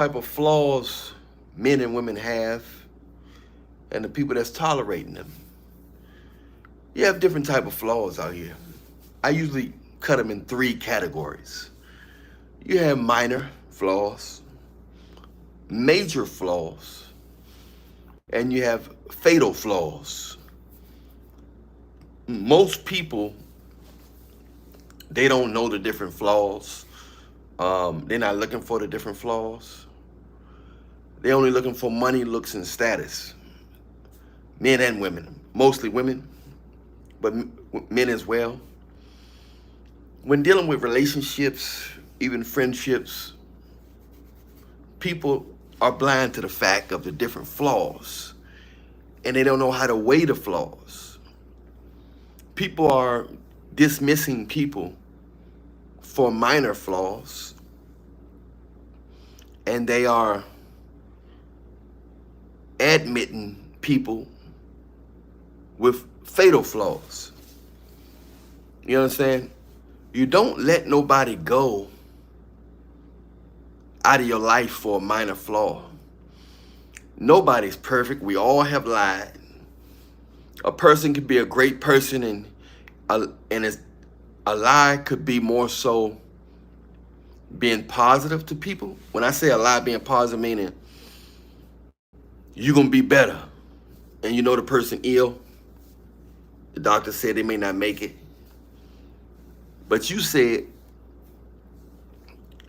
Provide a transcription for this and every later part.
type of flaws men and women have and the people that's tolerating them. You have different type of flaws out here. I usually cut them in three categories. You have minor flaws, major flaws, and you have fatal flaws. Most people, they don't know the different flaws. They're not looking for the different flaws. They're only looking for money, looks, and status. Men and women, mostly women, but men as well. When dealing with relationships, even friendships, people are blind to the fact of the different flaws, and they don't know how to weigh the flaws. People are dismissing people for minor flaws, and they are admitting people with fatal flaws. You understand? You don't let nobody go out of your life for a minor flaw. Nobody's perfect. We all have lied. A person could be a great person, and a lie could be more so being positive to people. When I say a lie being positive, meaning you're gonna be better, and you know the person ill. The doctor said they may not make it, but you said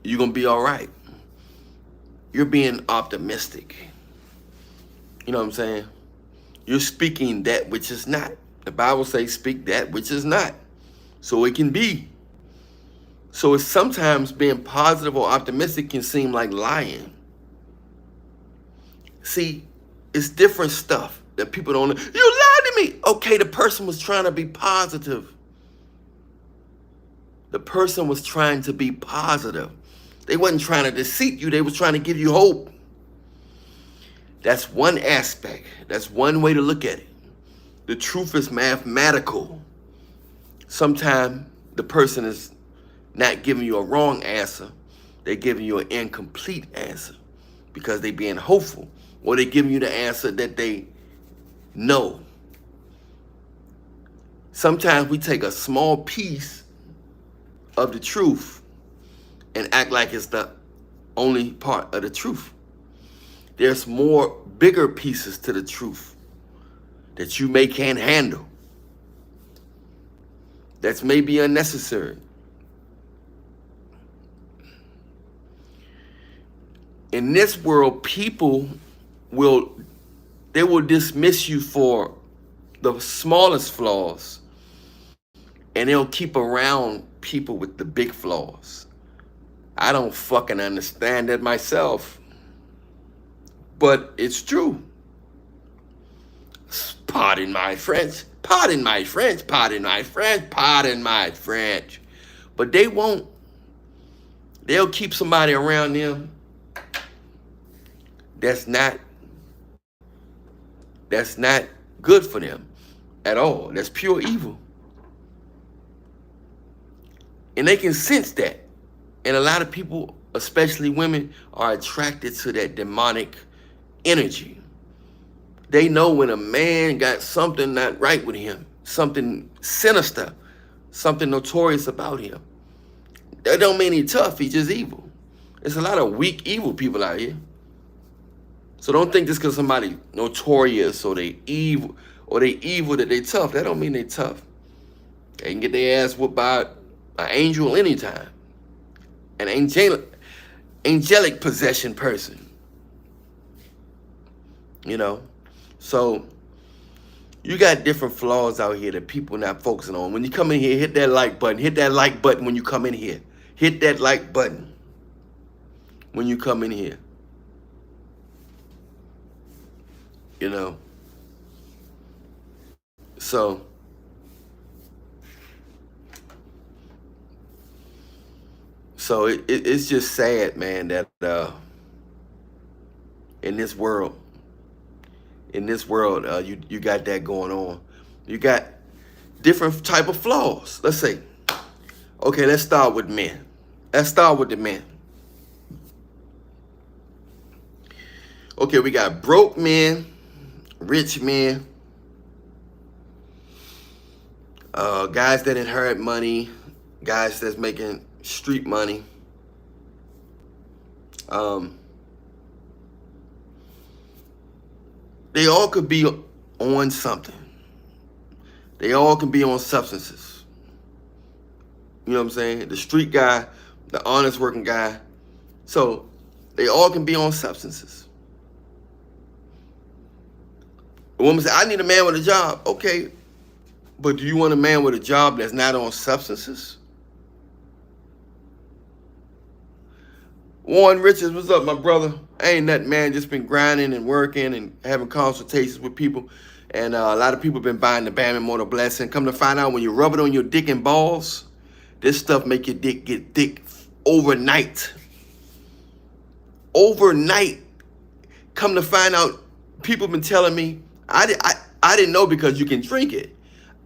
you're gonna be all right. You're being optimistic. You know what I'm saying? You're speaking that which is not. The Bible says speak that which is not, so it can be. So it's sometimes being positive or optimistic can seem like lying. See, it's different stuff that people don't know. You lied to me. Okay, the person was trying to be positive. The person was trying to be positive. They wasn't trying to deceive you. They was trying to give you hope. That's one aspect. That's one way to look at it. The truth is mathematical. Sometimes the person is not giving you a wrong answer. They're giving you an incomplete answer because they being hopeful, or they giving you the answer that they know. Sometimes we take a small piece of the truth and act like it's the only part of the truth. There's more bigger pieces to the truth that you may can't handle. That's maybe unnecessary. In this world, people will dismiss you for the smallest flaws, and they'll keep around people with the big flaws. I don't fucking understand that myself, but it's true. Pardon my French, pardon my French, pardon my French, pardon my French. But they won't. They'll keep somebody around them that's not good for them at all. That's pure evil. And they can sense that. And a lot of people, especially women, are attracted to that demonic energy. They know when a man got something not right with him, something sinister, something notorious about him. That don't mean he's tough, he's just evil. There's a lot of weak, evil people out here. So don't think just because somebody notorious or they evil that they tough, that don't mean they tough. They can get their ass whooped by an angel anytime. An angelic possession person. You know? So you got different flaws out here that people not focusing on. When you come in here, hit that like button. Hit that like button when you come in here. Hit that like button when you come in here. You know? So it's just sad, man, that in this world, you got that going on. You got different type of flaws. Let's say, okay, let's start with men. Let's start with the men. Okay, we got broke men, rich men, guys that inherit money, guys that's making street money. Um, they all could be on something. They all can be on substances. You know what I'm saying? The street guy, the honest working guy. So they all can be on substances. A woman said, I need a man with a job. Okay, but do you want a man with a job that's not on substances? Warren Richards, what's up, my brother? Ain't nothing, man. Just been grinding and working and having consultations with people. And a lot of people been buying the Bam Immortal Blessing. Come to find out, when you rub it on your dick and balls, this stuff make your dick get thick overnight. Overnight. Come to find out, people been telling me, I didn't know, because you can drink it.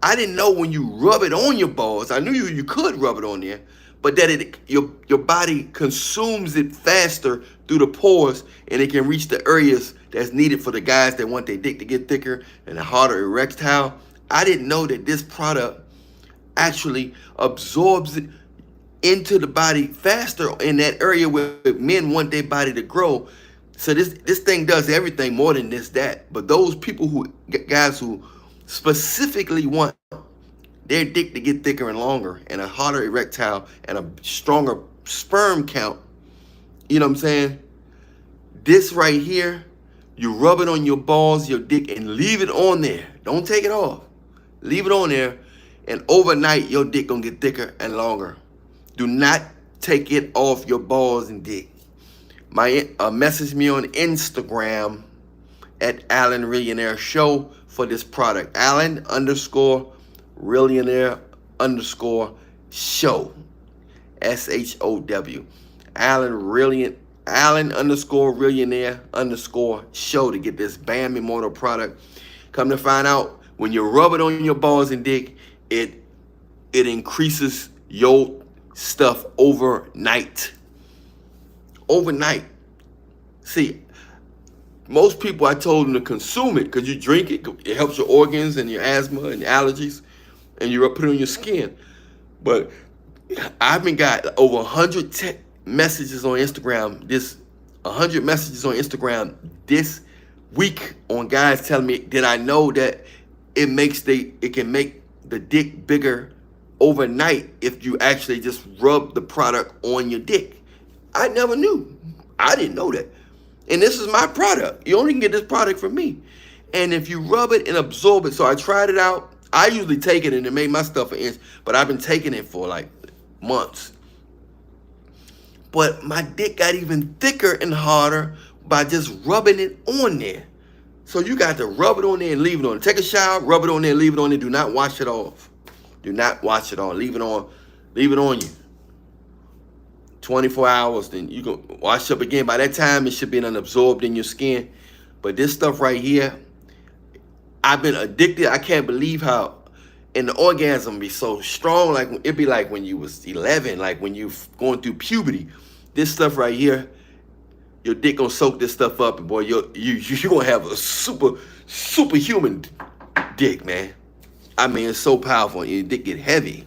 I didn't know when you rub it on your balls. I knew you could rub it on there, but that your body consumes it faster through the pores, and it can reach the areas that's needed for the guys that want their dick to get thicker and a harder erectile. I didn't know that this product actually absorbs it into the body faster in that area where men want their body to grow. So this thing does everything more than that. But those people guys who specifically want their dick to get thicker and longer and a harder erectile and a stronger sperm count, you know what I'm saying? This right here, you rub it on your balls, your dick, and leave it on there. Don't take it off. Leave it on there, and overnight your dick gonna get thicker and longer. Do not take it off your balls and dick. Message me on Instagram at Allan Reallionaire Show for this product. Allan _ Reallionaire _ Show. SHOW. Allan _ Reallionaire _ Show to get this Bam Immortal product. Come to find out, when you rub it on your balls and dick, it increases your stuff overnight. Overnight. See, most people, I told them to consume it because you drink it. It helps your organs and your asthma and your allergies, and you put it on your skin. But I've been got over 100 messages on Instagram. 100 messages on Instagram this week on guys telling me that I know that it can make the dick bigger overnight if you actually just rub the product on your dick. I never knew. I didn't know that. And this is my product. You only can get this product from me. And if you rub it and absorb it, so I tried it out. I usually take it and it made my stuff an inch, but I've been taking it for like months. But my dick got even thicker and harder by just rubbing it on there. So you got to rub it on there and leave it on. Take a shower, rub it on there, leave it on there. Do not wash it off. Do not wash it off. Leave it on. Leave it on you. 24 hours, then you can wash up again. By that time, it should be absorbed in your skin. But this stuff right here, I've been addicted. I can't believe how, and the orgasm be so strong. Like it'd be like when you was 11, like when you going through puberty. This stuff right here, your dick gonna soak this stuff up, and boy, you gonna have a superhuman dick, man. I mean, it's so powerful. Your dick get heavy.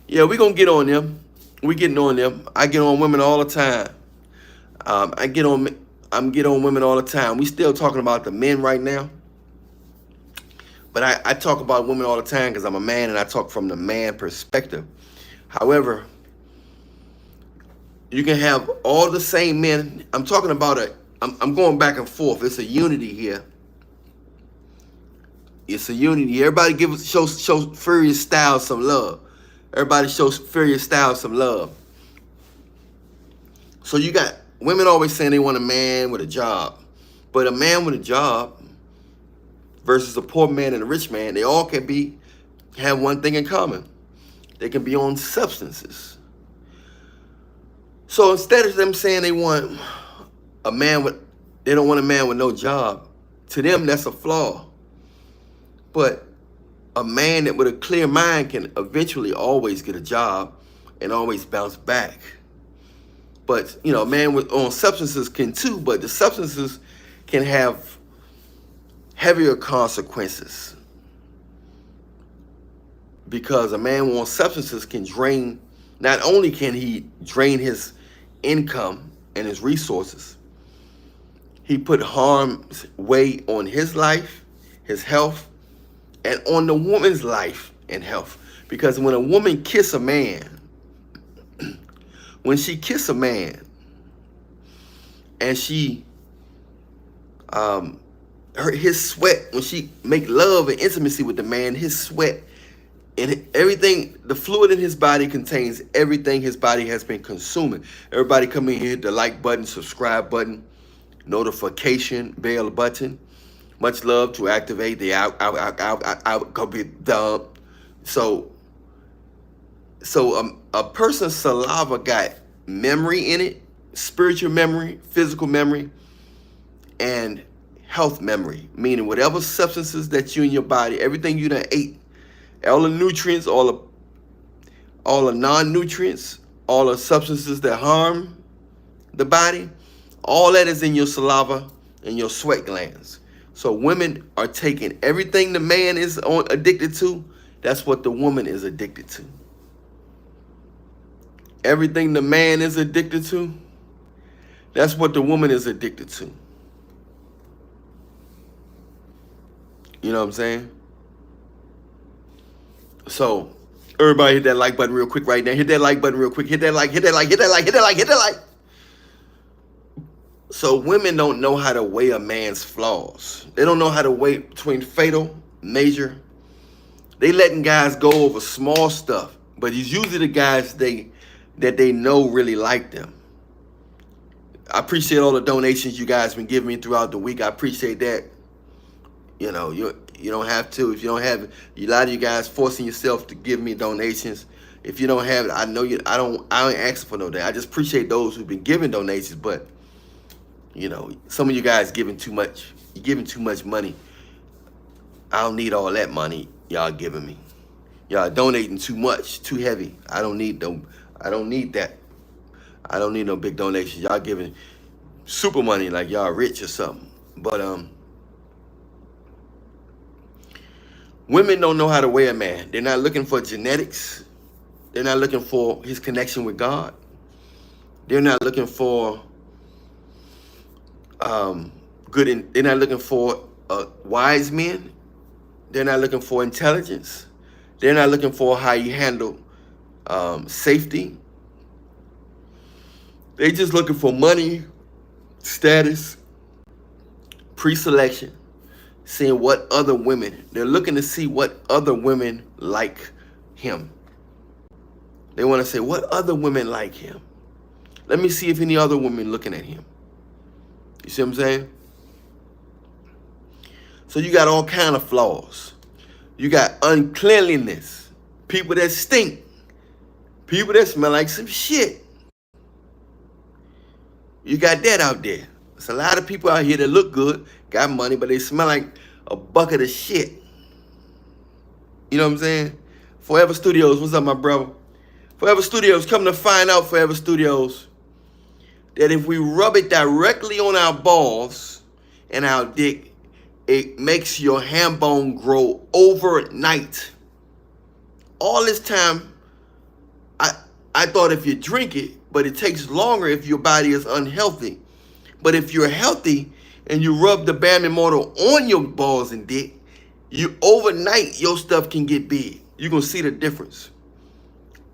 Yeah, we gonna get on them. We getting on them. I get on women all the time. I'm get on women all the time. We still talking about the men right now, but I talk about women all the time because I'm a man and I talk from the man perspective. However, you can have all the same men. I'm talking about I'm going back and forth. It's a unity here. It's a unity. Everybody show Furious Styles some love. Everybody shows Furious Styles some love. So you got women always saying they want a man with a job. But a man with a job versus a poor man and a rich man, they all can have one thing in common. They can be on substances. So instead of them saying they don't want a man with no job, to them that's a flaw. But a man that with a clear mind can eventually always get a job, and always bounce back. But, you know, a man on substances can too, but the substances can have heavier consequences. Because a man on substances can drain, not only can he drain his income and his resources, he put harm's way on his life, his health, and on the woman's life and health. Because when a woman kiss a man, when she kiss a man and she his sweat, when she make love and intimacy with the man, his sweat and everything, the fluid in his body contains everything his body has been consuming. Everybody come in here, hit the like button, subscribe button, notification bell button. Much love to activate the out go be dumb. So a person's saliva got memory in it, spiritual memory, physical memory, and health memory, meaning whatever substances that you in your body, everything you done ate, all the nutrients, all the non-nutrients, all the substances that harm the body, all that is in your saliva and your sweat glands. So women are taking everything the man is addicted to, that's what the woman is addicted to. Everything the man is addicted to, that's what the woman is addicted to. You know what I'm saying? So, everybody hit that like button real quick right now. Hit that like button real quick. Hit that like, hit that like, hit that like, hit that like, hit that like. So women don't know how to weigh a man's flaws. They don't know how to weigh between fatal, major. They letting guys go over small stuff, but it's usually the guys that they know really like them. I appreciate all the donations you guys been giving me throughout the week. I appreciate that. You know, you don't have to. If you don't have it, a lot of you guys forcing yourself to give me donations. If you don't have it, I know you. I ain't asking for no day. I just appreciate those who've been giving donations, but you know, some of you guys giving too much. You're giving too much money. I don't need all that money y'all giving me. Y'all donating too much, too heavy. I don't need that. I don't need no big donations. Y'all giving super money like y'all rich or something. But women don't know how to weigh a man. They're not looking for genetics. They're not looking for his connection with God. They're not looking for they're not looking for wise men. They're not looking for intelligence. They're not looking for how you handle safety. They just looking for money, status, pre-selection, seeing what other women. They're looking to see what other women like him. They want to say, what other women like him? Let me see if any other women looking at him. You see what I'm saying? So you got all kind of flaws. You got uncleanliness. People that stink. People that smell like some shit. You got that out there. There's a lot of people out here that look good, got money, but they smell like a bucket of shit. You know what I'm saying? Forever Studios, what's up, my brother? Forever Studios, come to find out, Forever Studios, that if we rub it directly on our balls and our dick, it makes your ham bone grow overnight. All this time, I thought if you drink it, but it takes longer if your body is unhealthy. But if you're healthy and you rub the Bam Immortal on your balls and dick, you overnight your stuff can get big. You're gonna see the difference.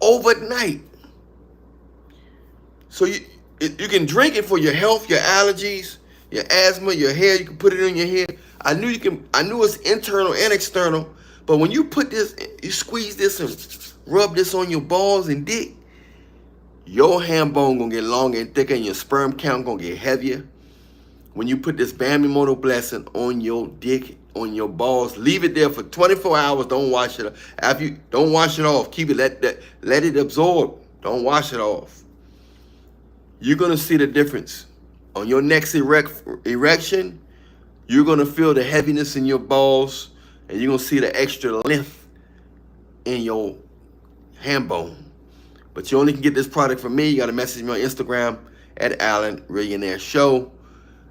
Overnight. So you can drink it for your health, your allergies, your asthma, your hair. You can put it in your hair. I knew it's internal and external, but when you put this, you squeeze this and rub this on your balls and dick, your ham bone gonna get longer and thicker, and your sperm count gonna get heavier. When you put this Bam Immortal blessing on your dick, on your balls, leave it there for 24 hours. Don't wash it. Don't wash it off. Keep it. Let it absorb. Don't wash it off. You're gonna see the difference on your next erection. You're gonna feel the heaviness in your balls, and you're gonna see the extra length in your ham bone. But you only can get this product from me. You got to message me on Instagram at Allan Reallionaire Show.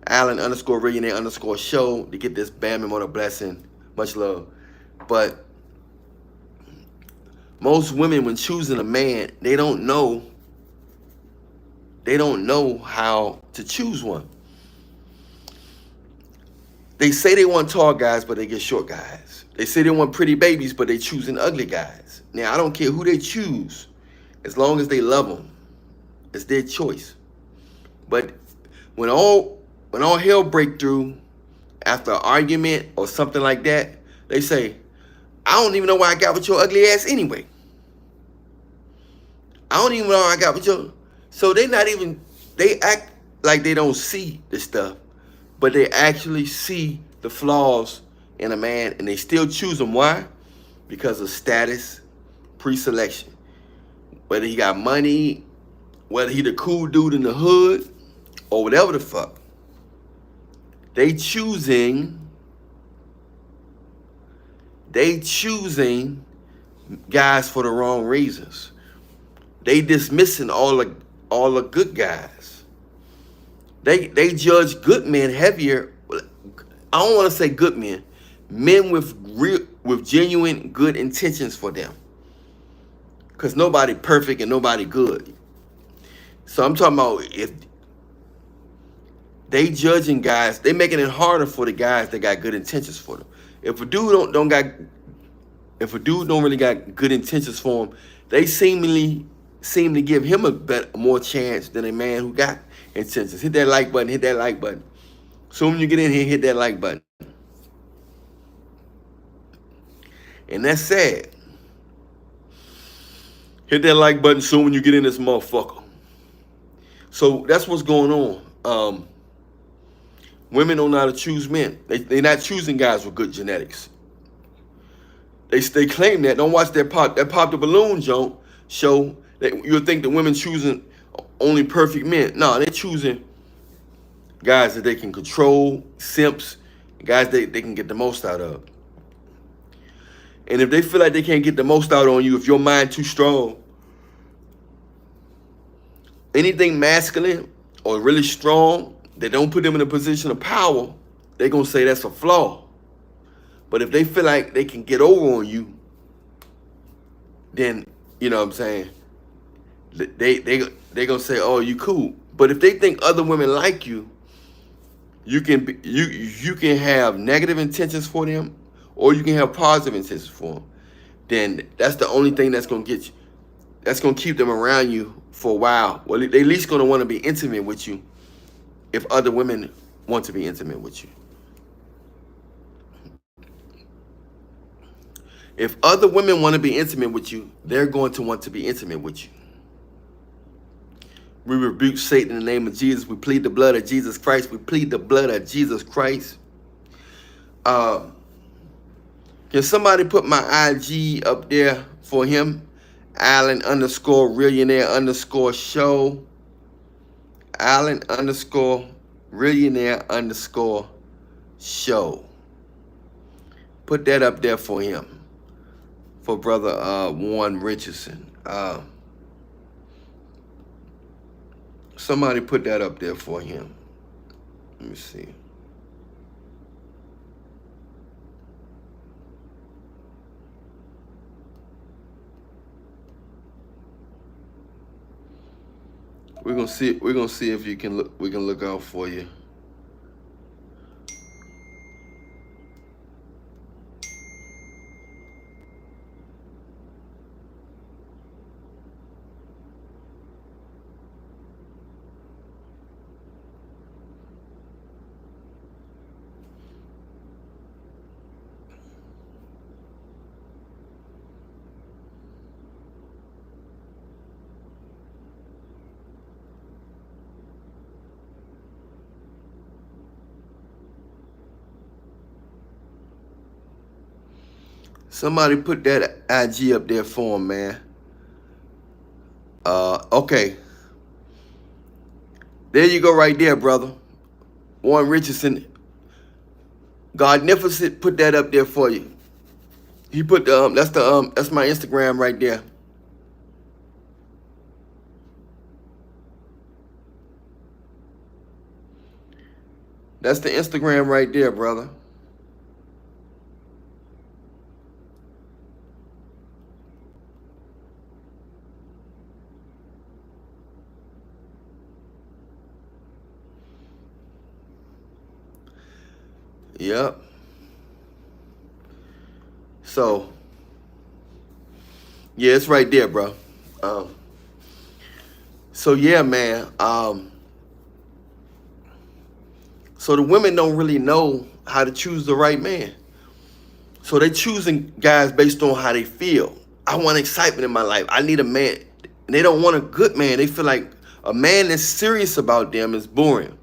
Allan_Reallionaire_show to get this Bam and Motor Blessing. Much love. But most women, when choosing a man, they don't know how to choose one. They say they want tall guys, but they get short guys. They say they want pretty babies, but they choosing ugly guys. Now, I don't care who they choose, as long as they love them. It's their choice. But when all hell break through after an argument or something like that, they say, I don't even know why I got with your ugly ass anyway. I don't even know why I got with your... So they act like they don't see the stuff, but they actually see the flaws in a man, and they still choose him. Why? Because of status, pre-selection. Whether he got money, whether he the cool dude in the hood, or whatever the fuck. They choosing guys for the wrong reasons. They dismissing all the good guys. They judge good men heavier. I don't want to say good men. Men with genuine good intentions for them. Because nobody perfect and nobody good. So I'm talking about if they judging guys, they making it harder for the guys that got good intentions for them. If a dude don't really got good intentions for him, they seem to give him more chance than a man who got intentions. Hit that like button, hit that like button. Soon as you get in here, hit that like button. And that's sad. Hit that like button soon when you get in this motherfucker. So that's what's going on. Women don't know how to choose men. They're not choosing guys with good genetics. They claim that. Don't watch that Pop the Balloon show. That you'll think the women choosing only perfect men. No, they're choosing guys that they can control, simps, guys they can get the most out of. And if they feel like they can't get the most out on you, if your mind too strong, anything masculine or really strong that don't put them in a position of power, they're going to say that's a flaw. But if they feel like they can get over on you, then, you know what I'm saying, they going to say, oh, you cool. But if they think other women like you, you can have negative intentions for them, or you can have positive intentions for them. Then that's the only thing that's going to get you. That's going to keep them around you for a while. Well, they at least going to want to be intimate with you if other women want to be intimate with you. If other women want to be intimate with you, they're going to want to be intimate with you. We rebuke Satan in the name of Jesus. We plead the blood of Jesus Christ. We plead the blood of Jesus Christ. Can somebody put my IG up there for him? Allan_Reallionaire_show. Allan_Reallionaire_show. Put that up there for him. For brother Warren Richardson. Somebody put that up there for him. Let me see. We're gonna see if you can look. We can look out for you. Somebody put that IG up there for him, man. Okay. There you go right there, brother. Warren Richardson. Godnificent put that up there for you. He put that's my Instagram right there. That's the Instagram right there, brother. Yep. So, yeah, it's right there, bro. Um, so yeah, man. So the women don't really know how to choose the right man. So they choosing guys based on how they feel. I want excitement in my life. I need a man. And they don't want a good man. They feel like a man that's serious about them is boring.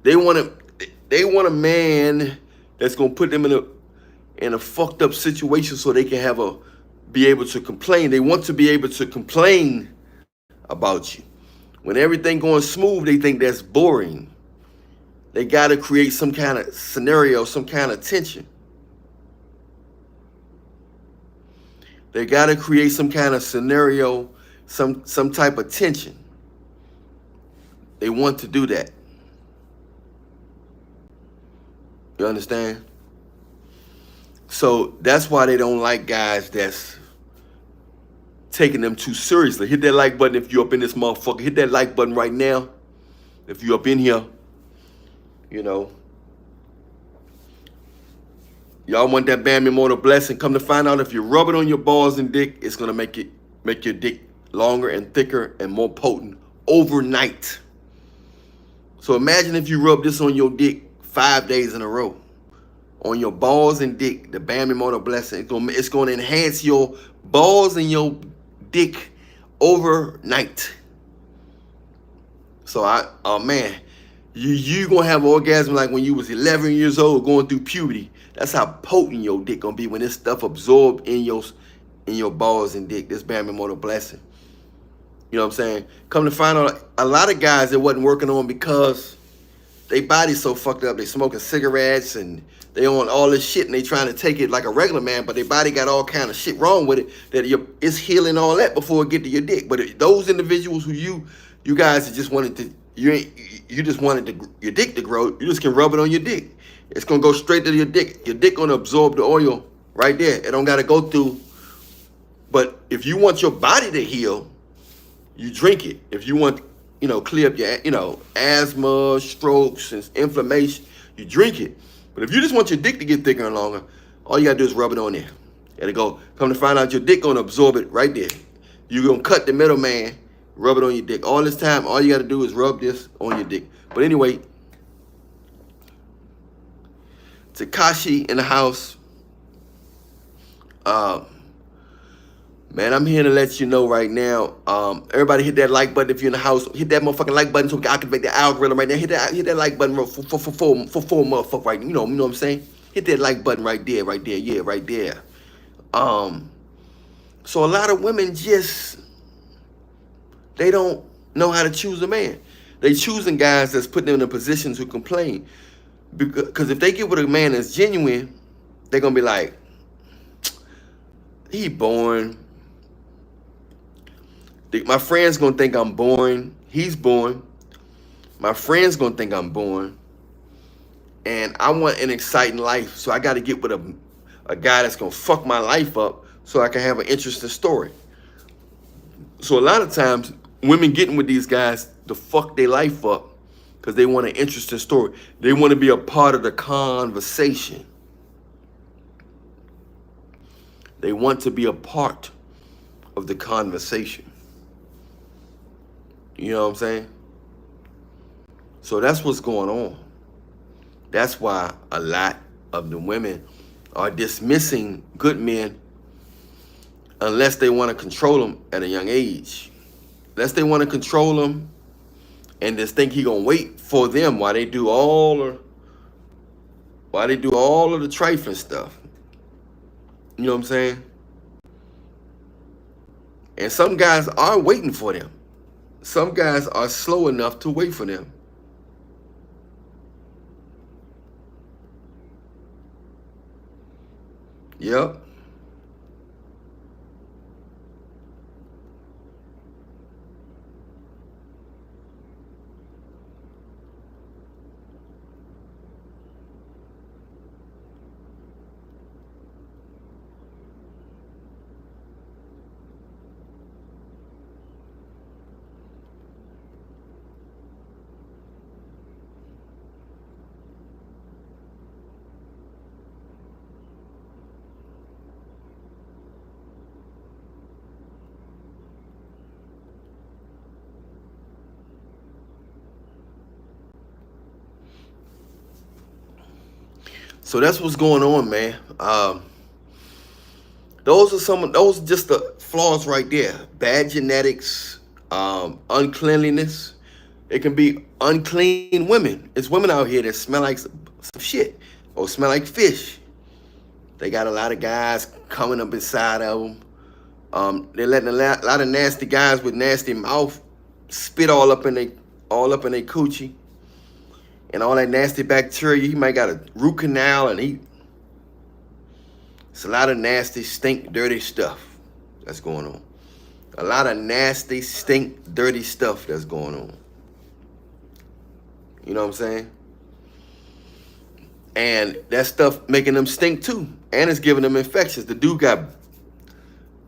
They want a man that's gonna put them in a fucked up situation so they can be able to complain. They want to be able to complain about you. When everything going smooth, they think that's boring. They got to create some kind of scenario, some kind of tension. They got to create some kind of scenario, some type of tension. They want to do that. You understand? So that's why they don't like guys that's taking them too seriously. Hit that like button if you're up in this motherfucker. Hit that like button right now if you're up in here. You know, y'all want that Bam Immortal blessing. Come to find out, if you rub it on your balls and dick, it's gonna make your dick longer and thicker and more potent overnight. So imagine if you rub this on your dick 5 days in a row. On your balls and dick, the Bam Immortal blessing. It's gonna enhance your balls and your dick overnight. So oh man, you gonna have orgasm like when you was 11 years old going through puberty. That's how potent your dick gonna be when this stuff absorbed in your balls and dick. This Bam Immortal blessing. You know what I'm saying? Come to find out, a lot of guys it wasn't working on because they body's so fucked up. They smoking cigarettes and they on all this shit and they trying to take it like a regular man, but their body got all kind of shit wrong with it that it's healing all that before it get to your dick. But those individuals who you guys just wanted to you just wanted your dick to grow, you just can rub it on your dick. It's gonna go straight to your dick. Your dick gonna absorb the oil right there. It don't gotta go through. But if you want your body to heal, you drink it. If you want, clear up your, asthma, strokes, and inflammation, you drink it. But if you just want your dick to get thicker and longer, all you gotta do is rub it on there. It'll go. Come to find out, your dick gonna absorb it right there. You're gonna cut the middleman, rub it on your dick. All this time, all you gotta do is rub this on your dick. But anyway, Takashi in the house. Man, I'm here to let you know right now. Everybody hit that like button if you're in the house. Hit that motherfucking like button so we can activate the algorithm right now. Hit that like button for four motherfuckers right. You know what I'm saying? Hit that like button right there, yeah, right there. So a lot of women they don't know how to choose a man. They choosing guys that's putting them in a position to complain. Because if they get with a man that's genuine, they're gonna be like, he boring. My friend's gonna think I'm boring. He's boring. My friend's gonna think I'm boring. And I want an exciting life, so I gotta get with a guy that's gonna fuck my life up so I can have an interesting story. So a lot of times, women getting with these guys to fuck their life up because they want an interesting story. They want to be a part of the conversation. They want to be a part of the conversation. You know what I'm saying? So that's what's going on. That's why a lot of the women are dismissing good men unless they want to control them at a young age. Unless they want to control them and just think he gonna wait for them while they do all of the trifling stuff. You know what I'm saying? And some guys are waiting for them. Some guys are slow enough to wait for them. Yep. So that's what's going on, man. Those are just the flaws right there. Bad genetics, uncleanliness. It can be unclean women. It's women out here that smell like some shit or smell like fish. They got a lot of guys coming up inside of them. They're letting a lot of nasty guys with nasty mouth spit all up in their coochie, and all that nasty bacteria. He might got a root canal, and it's a lot of nasty, stink, dirty stuff that's going on. A lot of nasty, stink, dirty stuff that's going on. You know what I'm saying? And that stuff making them stink too. And it's giving them infections. The dude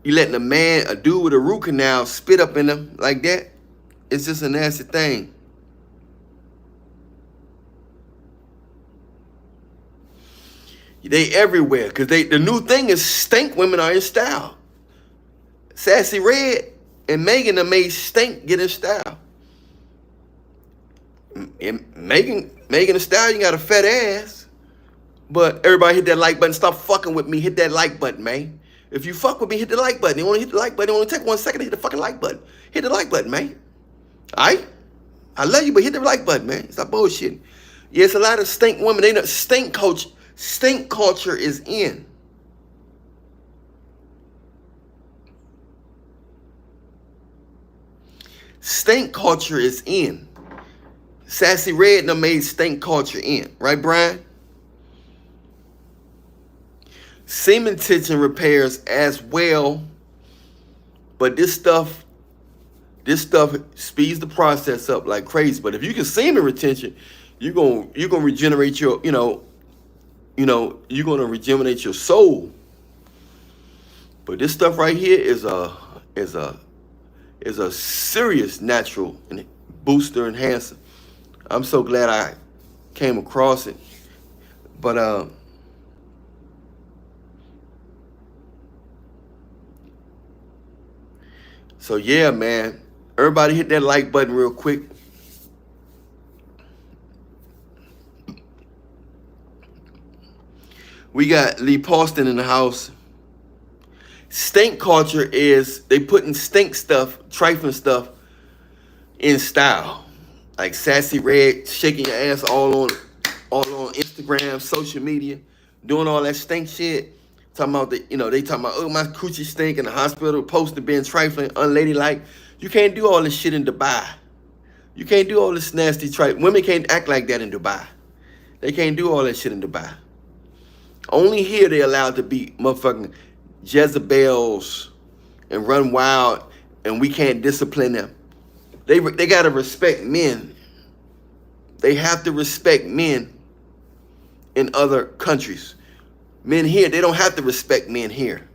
you letting a dude with a root canal spit up in them like that. It's just a nasty thing. They everywhere. Because the new thing is stink women are in style. Sassy Red and Megan have made stink get in style. And Megan Thee Stallion got a fat ass. But everybody hit that like button. Stop fucking with me. Hit that like button, man. If you fuck with me, hit the like button. You want to hit the like button? It only take 1 second to hit the fucking like button. Hit the like button, man. All right? I love you, but hit the like button, man. Stop bullshitting. Yeah, it's a lot of stink women. They know stink culture is in. Stink culture is in. Sassy Red done made stink culture in. Right, Brian? Semen tension repairs as well. But this stuff speeds the process up like crazy. But if you can semen retention, you're gonna regenerate your, you're gonna regenerate your soul. But this stuff right here is a serious natural booster enhancer. I'm so glad I came across it. But so yeah, man. Everybody hit that like button real quick. We got Lee Pauston in the house. Stink culture is they putting stink stuff, trifling stuff in style. Like Sassy Red shaking your ass all on Instagram, social media, doing all that stink shit. Talking about they talking about, oh, my coochie stink in the hospital, posted being trifling, unladylike. You can't do all this shit in Dubai. You can't do all this nasty women can't act like that in Dubai. They can't do all that shit in Dubai. Only here they allowed to be motherfucking Jezebels and run wild, and we can't discipline them. They gotta respect men. They have to respect men in other countries. Men here, they don't have to respect men here.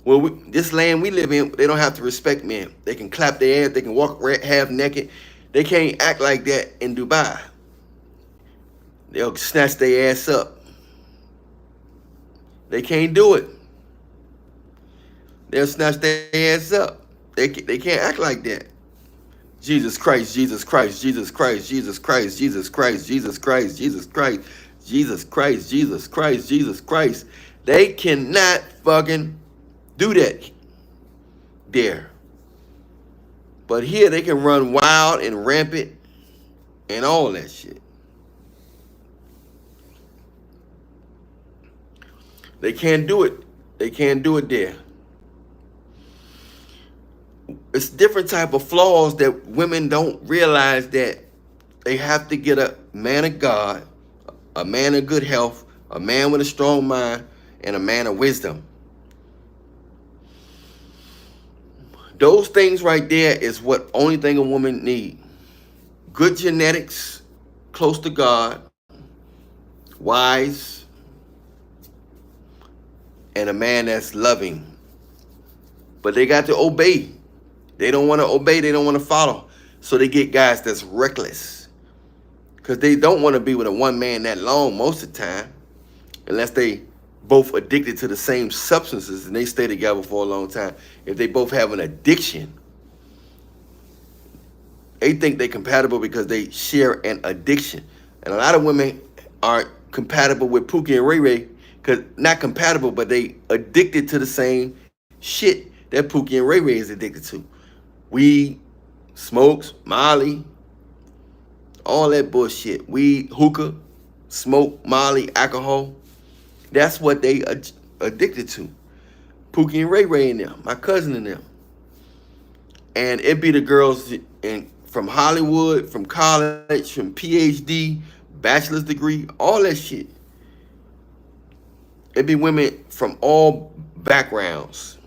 Well, this land we live in, they don't have to respect men. They can clap their ass, they can walk half naked. They can't act like that in Dubai. They'll snatch their ass up. They can't do it. They'll snatch their ass up. They can't act like that. Jesus Christ, Jesus Christ, Jesus Christ, Jesus Christ, Jesus Christ, Jesus Christ, Jesus Christ, Jesus Christ, Jesus Christ, Jesus Christ. They cannot fucking do that there. But here they can run wild and rampant and all that shit. They can't do it. They can't do it there. It's different type of flaws that women don't realize, that they have to get a man of God, a man of good health, a man with a strong mind, and a man of wisdom. Those things right there is what only thing a woman need. Good genetics, close to God, wise, and a man that's loving. But they got to obey. They don't want to obey. They don't want to follow. So they get guys that's reckless. Because they don't want to be with a one man that long most of the time. Unless they both addicted to the same substances and they stay together for a long time. If they both have an addiction, they think they're compatible because they share an addiction. And a lot of women aren't compatible with Pookie and Ray Ray, cause not compatible, but they addicted to the same shit that Pookie and Ray Ray is addicted to. Weed, smokes, Molly, all that bullshit. Weed, hookah, smoke, Molly, alcohol. That's what they addicted to. Pookie and Ray Ray and them, my cousin and them. And it be the girls from Hollywood, from college, from PhD, bachelor's degree, all that shit. It be women from all backgrounds.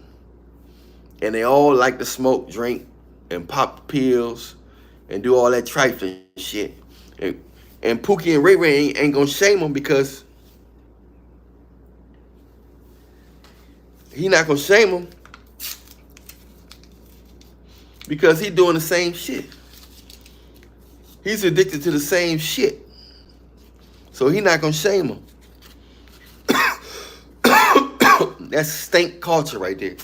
And they all like to smoke, drink, and pop pills, and do all that trifling shit. And Pookie and Ray Ray ain't gonna shame them, because he not gonna shame them, because he doing the same shit. He's addicted to the same shit. So he not gonna shame him. That's stink culture right there.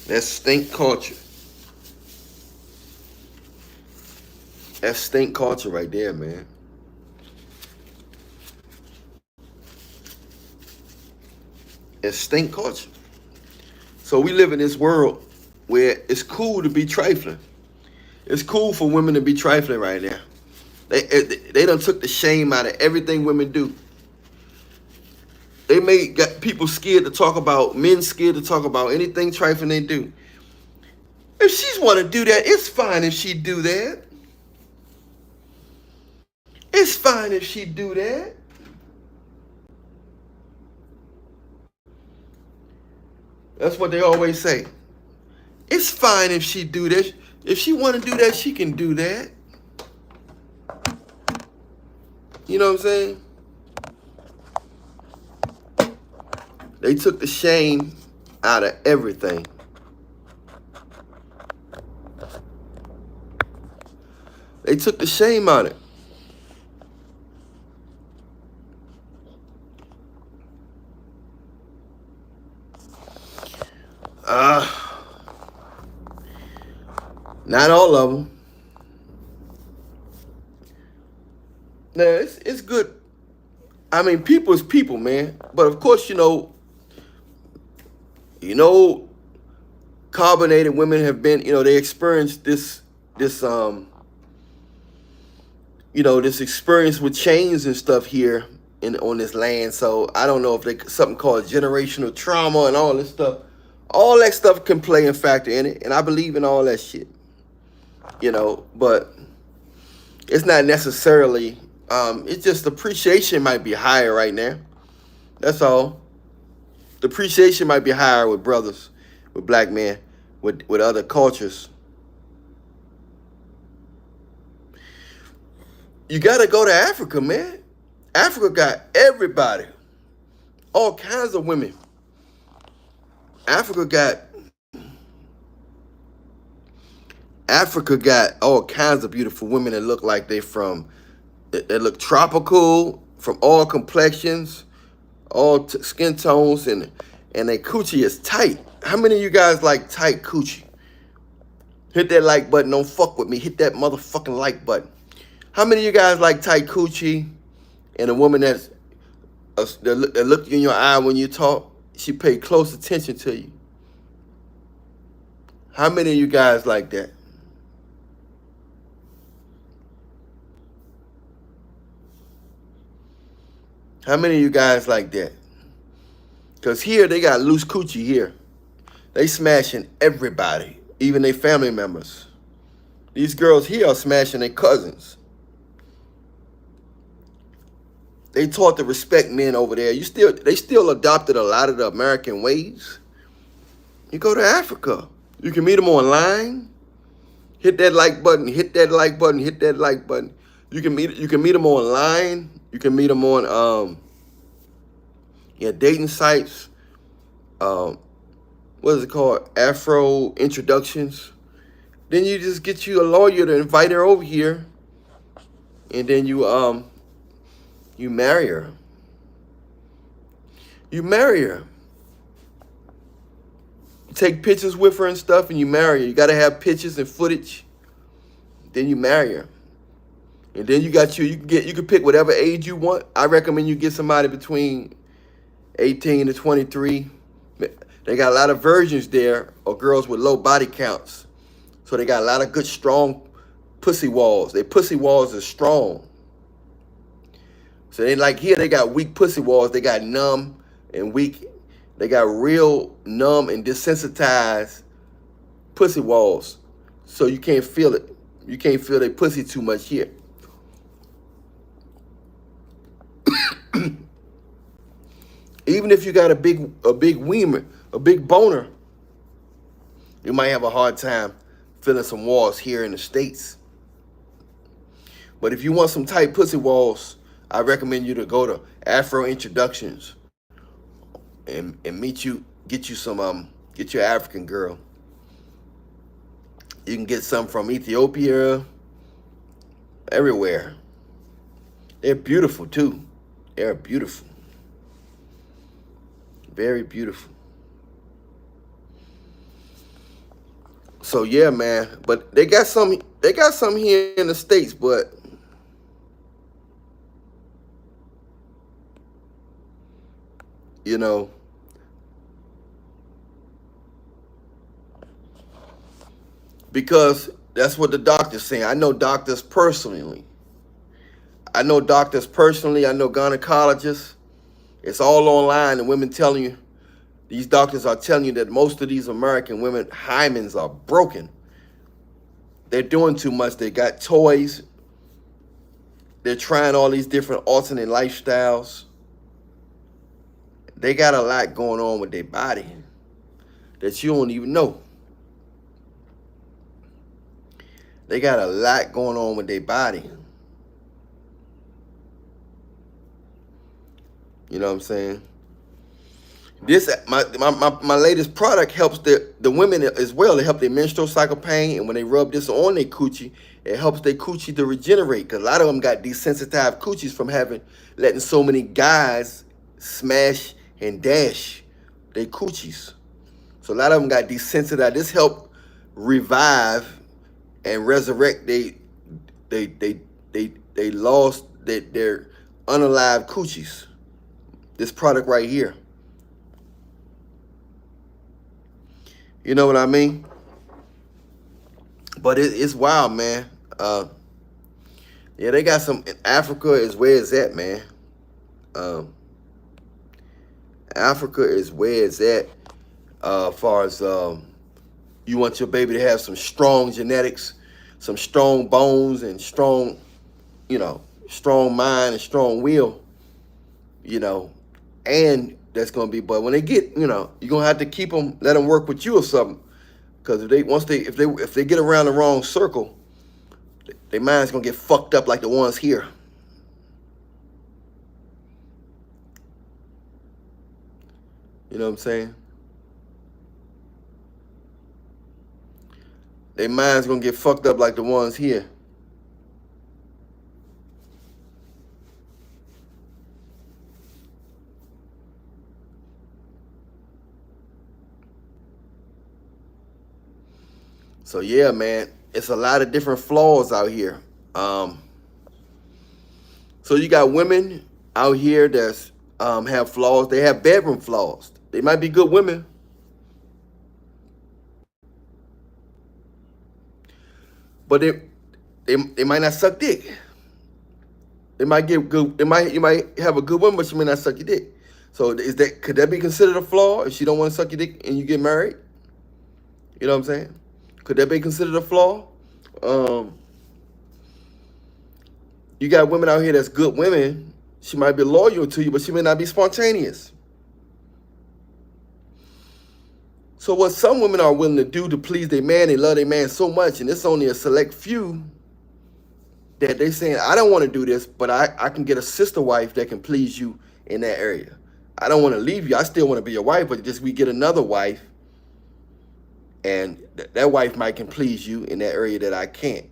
That's stink culture. That's stink culture right there, man. It's stink culture. So we live in this world where it's cool to be trifling. It's cool for women to be trifling right now. They done took the shame out of everything women do. They got people scared to talk about, men scared to talk about anything trifling they do. If she's want to do that, it's fine if she do that. It's fine if she do that. That's what they always say. It's fine if she do that. If she want to do that, she can do that. You know what I'm saying? They took the shame out of everything. They took the shame out of it. Not all of them. Now, it's good. I mean, people is people, man. But of course, you know, carbonated women have been, they experienced this experience with chains and stuff here on this land. So I don't know if they something called generational trauma and all this stuff. All that stuff can play a factor in it, and I believe in all that shit. But it's not necessarily. It's just the appreciation might be higher right now. That's all. The appreciation might be higher with brothers, with black men, with other cultures. You got to go to Africa, man. Africa got everybody. All kinds of women. Africa got all kinds of beautiful women that look like they look tropical, from all complexions, all skin tones, and their coochie is tight. How many of you guys like tight coochie? Hit that like button. Don't fuck with me. Hit that motherfucking like button. How many of you guys like tight coochie and a woman that look you in your eye when you talk? She pay close attention to you. How many of you guys like that? How many of you guys like that? Because here, they got loose coochie here. They smashing everybody, even their family members. These girls here are smashing their cousins. They taught to respect men over there. They still adopted a lot of the American ways. You go to Africa. You can meet them online. Hit that like button. Hit that like button. Hit that like button. You can meet them online. You can meet them on dating sites. What is it called? Afro introductions. Then you just get you a lawyer to invite her over here, and then you marry her. You marry her. You take pictures with her and stuff, and you marry her. You got to have pictures and footage. Then you marry her. And then you can pick whatever age you want. I recommend you get somebody between 18 to 23. They got a lot of versions there of girls with low body counts. So they got a lot of good, strong pussy walls. Their pussy walls are strong. So they like here, they got weak pussy walls. They got numb and weak. They got real numb and desensitized pussy walls. So you can't feel it. You can't feel their pussy too much here. Even if you got a big wiener, a big boner, you might have a hard time feeling some walls here in the States. But if you want some tight pussy walls, I recommend you to go to Afro Introductions and get your African girl. You can get some from Ethiopia, everywhere. They're beautiful too. They're beautiful. Very beautiful. So yeah, man. But they got some here in the States, but you know, because that's what the doctor's saying. I know doctors personally. I know gynecologists. It's all online, and women telling you, these doctors are telling you that most of these American women hymens are broken. They're doing too much. They got toys. They're trying all these different alternate lifestyles. They got a lot going on with their body that you don't even know. They got a lot going on with their body. You know what I'm saying? This my latest product helps the women as well. It helps their menstrual cycle pain, and when they rub this on their coochie, it helps their coochie to regenerate. Because a lot of them got desensitized coochies from letting so many guys smash and dash their coochies. So a lot of them got desensitized. This helped revive and resurrect they lost their unalive coochies. This product right here. You know what I mean? But it's wild, man. Yeah, they got some. Africa is where it's at, man. Africa is where it's at. As far as you want your baby to have some strong genetics, some strong bones, and strong mind and strong will. And that's gonna be. But when they get, you're gonna have to keep them, let them work with you or something. Because if they get around the wrong circle, their mind's gonna get fucked up like the ones here. You know what I'm saying? Their mind's gonna get fucked up like the ones here. So yeah, man, it's a lot of different flaws out here. So you got women out here that's have flaws. They have bedroom flaws. They might be good women, but they might not suck dick. They might get good. You might have a good woman, but she may not suck your dick. So could that be considered a flaw if she don't want to suck your dick and you get married? You know what I'm saying? Could that be considered a flaw? You got women out here that's good women. She might be loyal to you, but she may not be spontaneous. So what some women are willing to do to please their man, they love their man so much, and it's only a select few that they saying, I don't want to do this, but I can get a sister wife that can please you in that area. I don't want to leave you. I still want to be your wife, but just we get another wife, and that wife might can please you in that area that I can't.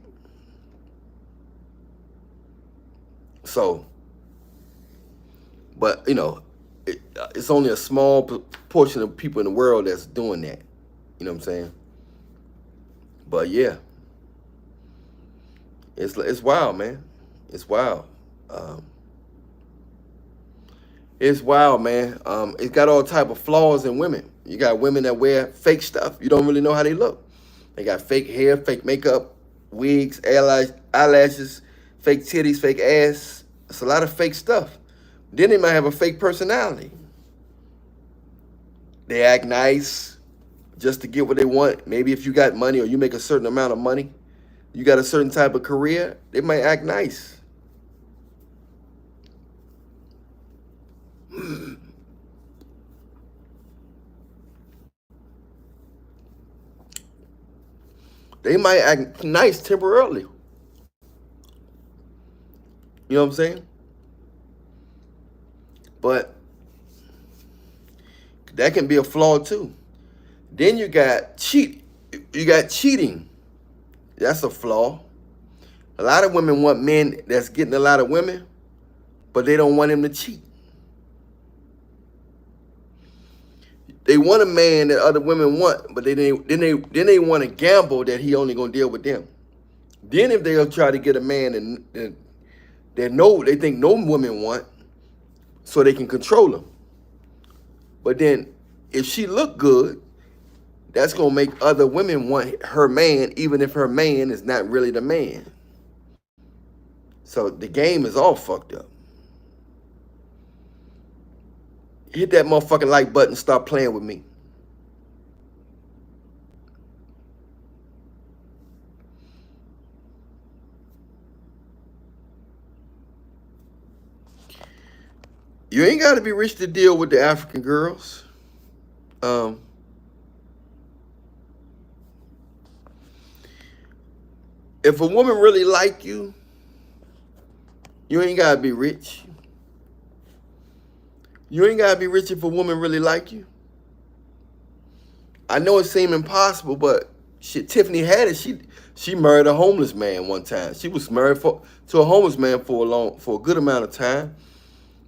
So, but it's only a small portion of people in the world that's doing that. You know what I'm saying? But yeah, it's wild, man. It's wild. It's wild, man. It's got all type of flaws in women. You got women that wear fake stuff. You don't really know how they look. They got fake hair, fake makeup, wigs, eyelashes, fake titties, fake ass. It's a lot of fake stuff. Then they might have a fake personality. They act nice just to get what they want. Maybe if you got money or you make a certain amount of money, you got a certain type of career, they might act nice. They might act nice temporarily. You know what I'm saying? But that can be a flaw too. Then you got cheating. That's a flaw. A lot of women want men that's getting a lot of women, but they don't want him to cheat. They want a man that other women want, but then they want to gamble that he only gonna deal with them. Then if they'll try to get a man that they think no women want, so they can control him. But then if she look good, that's gonna make other women want her man, even if her man is not really the man. So the game is all fucked up. Hit that motherfucking like button, stop playing with me. You ain't got to be rich to deal with the African girls. If a woman really like you, you ain't got to be rich. You ain't got to be rich if a woman really like you. I know it seemed impossible, but shit, Tiffany Haddish, she married a homeless man one time. She was married to a homeless man for a good amount of time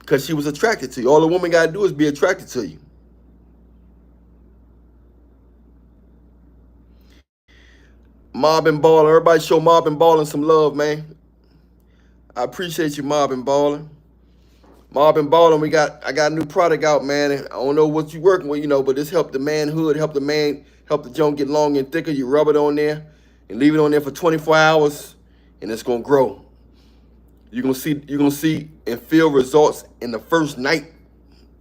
because she was attracted to you. All a woman got to do is be attracted to you. Mob and Ballin'. Everybody show Mob and Ballin' some love, man. I appreciate you, Mob and Ballin'. Mob and Ballin', I got a new product out, man. I don't know what you working with, but this help the manhood, help the joint get long and thicker. You rub it on there and leave it on there for 24 hours, and it's gonna grow. You're gonna see and feel results in the first night.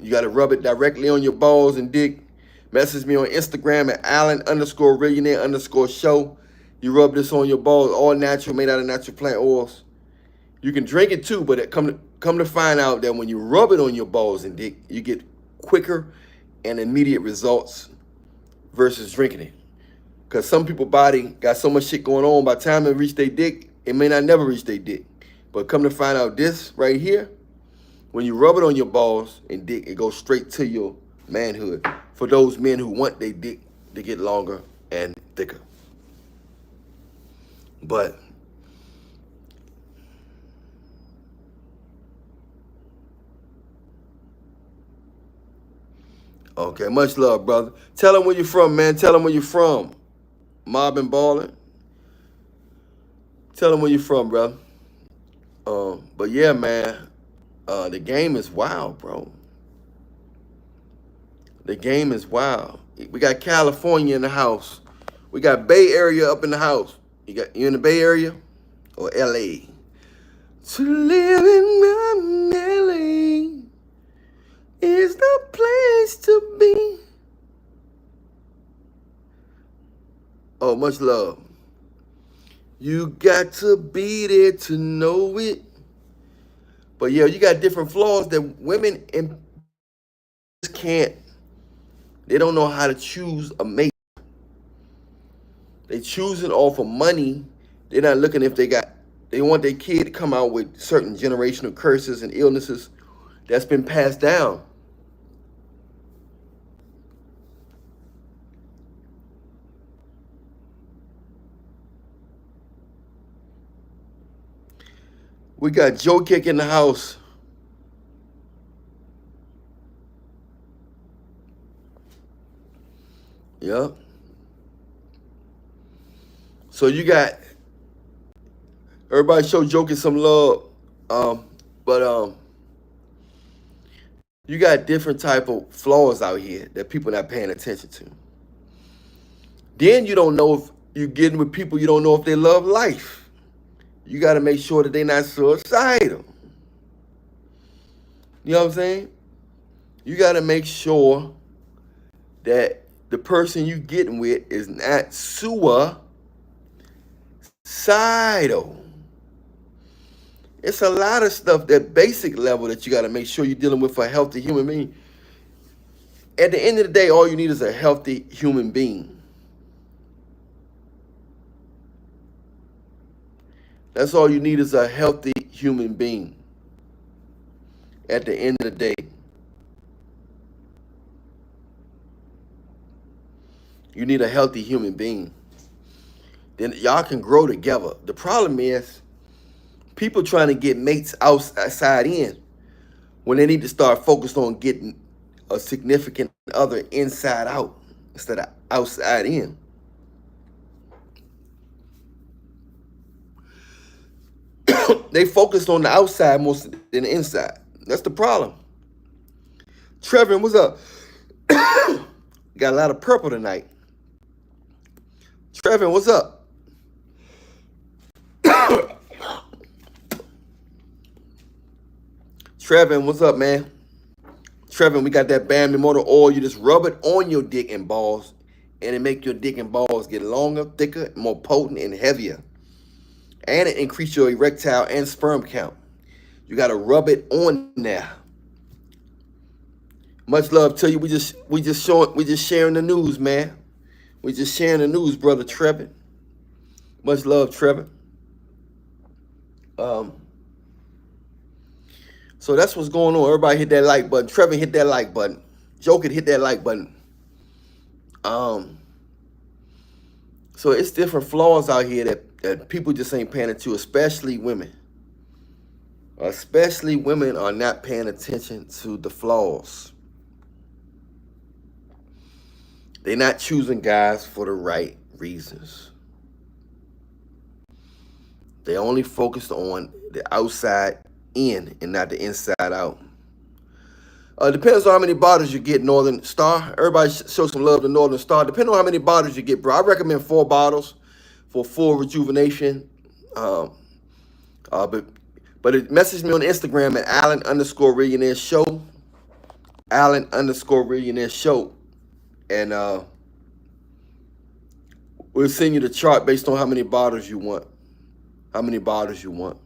You gotta rub it directly on your balls and dick. Message me on Instagram at Allan_Reallionaire_show. You rub this on your balls, all natural, made out of natural plant oils. You can drink it too, but come to find out that when you rub it on your balls and dick, you get quicker and immediate results versus drinking it. Because some people's body got so much shit going on, by the time it reach their dick, it may not never reach their dick. But come to find out, this right here, when you rub it on your balls and dick, it goes straight to your manhood. For those men who want their dick to get longer and thicker. But okay, much love, brother. Tell them where you're from, man. Tell them where you're from. Mob and Ballin'. Tell them where you're from, brother. But yeah, man, the game is wild, bro. The game is wild. We got California in the house. We got Bay Area up in the house. You in the Bay Area or LA? To live in LA is the place to be. Oh, much love. You got to be there to know it. But yeah, you got different flaws that women can't. They don't know how to choose a mate. They choosing off of money. They're not looking if they want their kid to come out with certain generational curses and illnesses that's been passed down. We got Joe Kick in the house. Yeah. So you got everybody show Joker some love. But you got different type of flaws out here that people not paying attention to. Then you don't know if you're getting with people, you don't know if they love life. You got to make sure that they're not suicidal. You know what I'm saying? You got to make sure that the person you getting with is not suicidal. It's a lot of stuff, that basic level, that you got to make sure you're dealing with for a healthy human being. At the end of the day, all you need is a healthy human being. That's all you need, is a healthy human being. At the end of the day, you need a healthy human being. Then y'all can grow together. The problem is people trying to get mates outside in when they need to start focused on getting a significant other inside out instead of outside in. They focused on the outside more than the inside. That's the problem. Trevor, what's up? Got a lot of purple tonight. Trevor, what's up? Trevor, what's up, man? Trevor, we got that Bambi motor oil. You just rub it on your dick and balls, and it make your dick and balls get longer, thicker, more potent, and heavier. And it increase your erectile and sperm count. You got to rub it on there. Much love to you. We just sharing the news, man. We just sharing the news, brother Trevor. Much love, Trevor. So that's what's going on. Everybody hit that like button. Trevor, hit that like button. Joker, hit that like button. So it's different flaws out here that people just ain't paying attention to, especially women. Especially women are not paying attention to the flaws. They're not choosing guys for the right reasons. They only focused on the outside in and not the inside out. Depends on how many bottles you get, Northern Star. Everybody show some love to Northern Star. Depending on how many bottles you get, bro. I recommend 4 bottles for full rejuvenation. But it message me on Instagram at Allan_Reallionaire show. Allan_Reallionaire show. And we'll send you the chart based on how many bottles you want. How many bottles you want.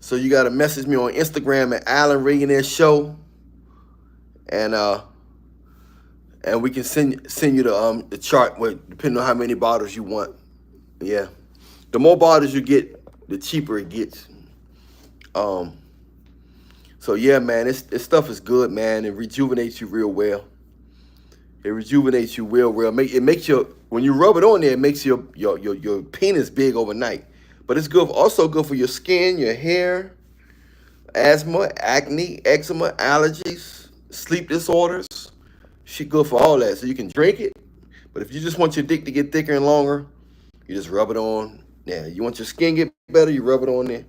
So you got to message me on Instagram at Allan_Reallionaire show. And we can send you the chart depending on how many bottles you want. Yeah. The more bottles you get, the cheaper it gets. So yeah, man, this stuff is good, man. It rejuvenates you real well. It rejuvenates you real well. It makes when you rub it on there, it makes your penis big overnight. But it's good, also good for your skin, your hair, asthma, acne, eczema, allergies, sleep disorders. She good for all that. So you can drink it. But if you just want your dick to get thicker and longer, you just rub it on. Yeah, you want your skin to get better, you rub it on there.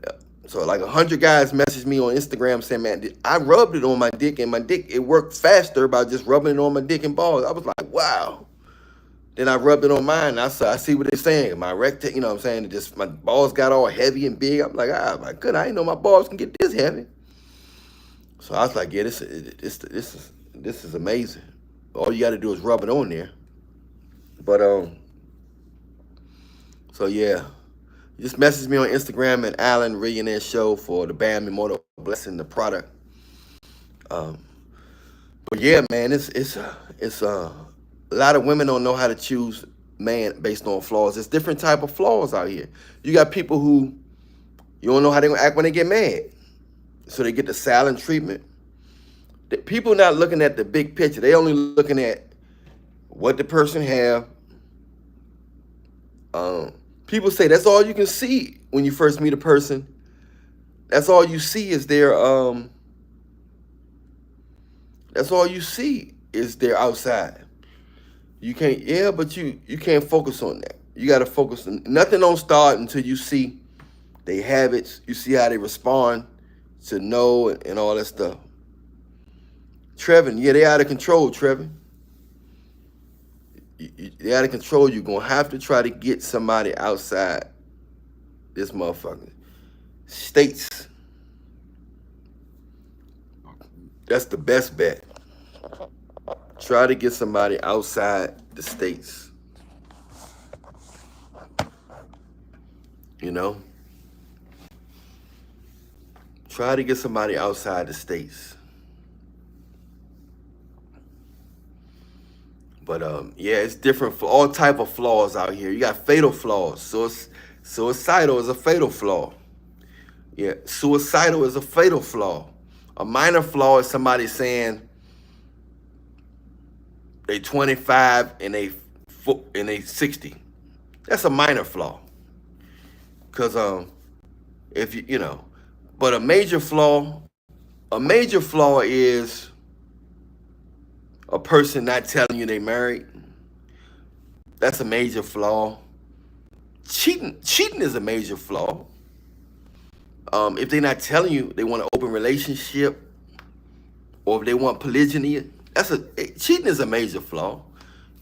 Yeah. So like 100 guys messaged me on Instagram saying, man, I rubbed it on my dick, and my dick, it worked faster by just rubbing it on my dick and balls. I was like, wow. Then I rubbed it on mine. I see what they're saying. My rectum, you know what I'm saying? Just my balls got all heavy and big. I'm like, my goodness, I didn't know my balls can get this heavy. So I was like, yeah, this is amazing. All you got to do is rub it on there. But so yeah, just message me on Instagram at Allan_Reallionaire show for the Bambi Motor blessing the product. But yeah, man, it's a lot of women don't know how to choose man based on flaws. There's different type of flaws out here. You got people who you don't know how they're gonna act when they get mad, so they get the silent treatment. People not looking at the big picture. They only looking at what the person have, People say that's all you can see when you first meet a person. That's all you see is their that's all you see is their outside. You can't, yeah, but you can't focus on that. You got to focus on nothing. Don't start until you see their habits. You see how they respond to no and all that stuff. Trevin, yeah, they out of control, Trevin. They out of control. You're gonna have to try to get somebody outside this motherfucker. States. That's the best bet. Try to get somebody outside the states. You know? Try to get somebody outside the states. But yeah, it's different for all type of flaws out here. You got fatal flaws. So suicidal is a fatal flaw. Yeah, suicidal is a fatal flaw. A minor flaw is somebody saying they 25 and they 60. That's a minor flaw. Cause if you know, but a major flaw is a person not telling you they married. That's a major flaw. Cheating is a major flaw. If they're not telling you they want an open relationship, or if they want polygyny, cheating is a major flaw.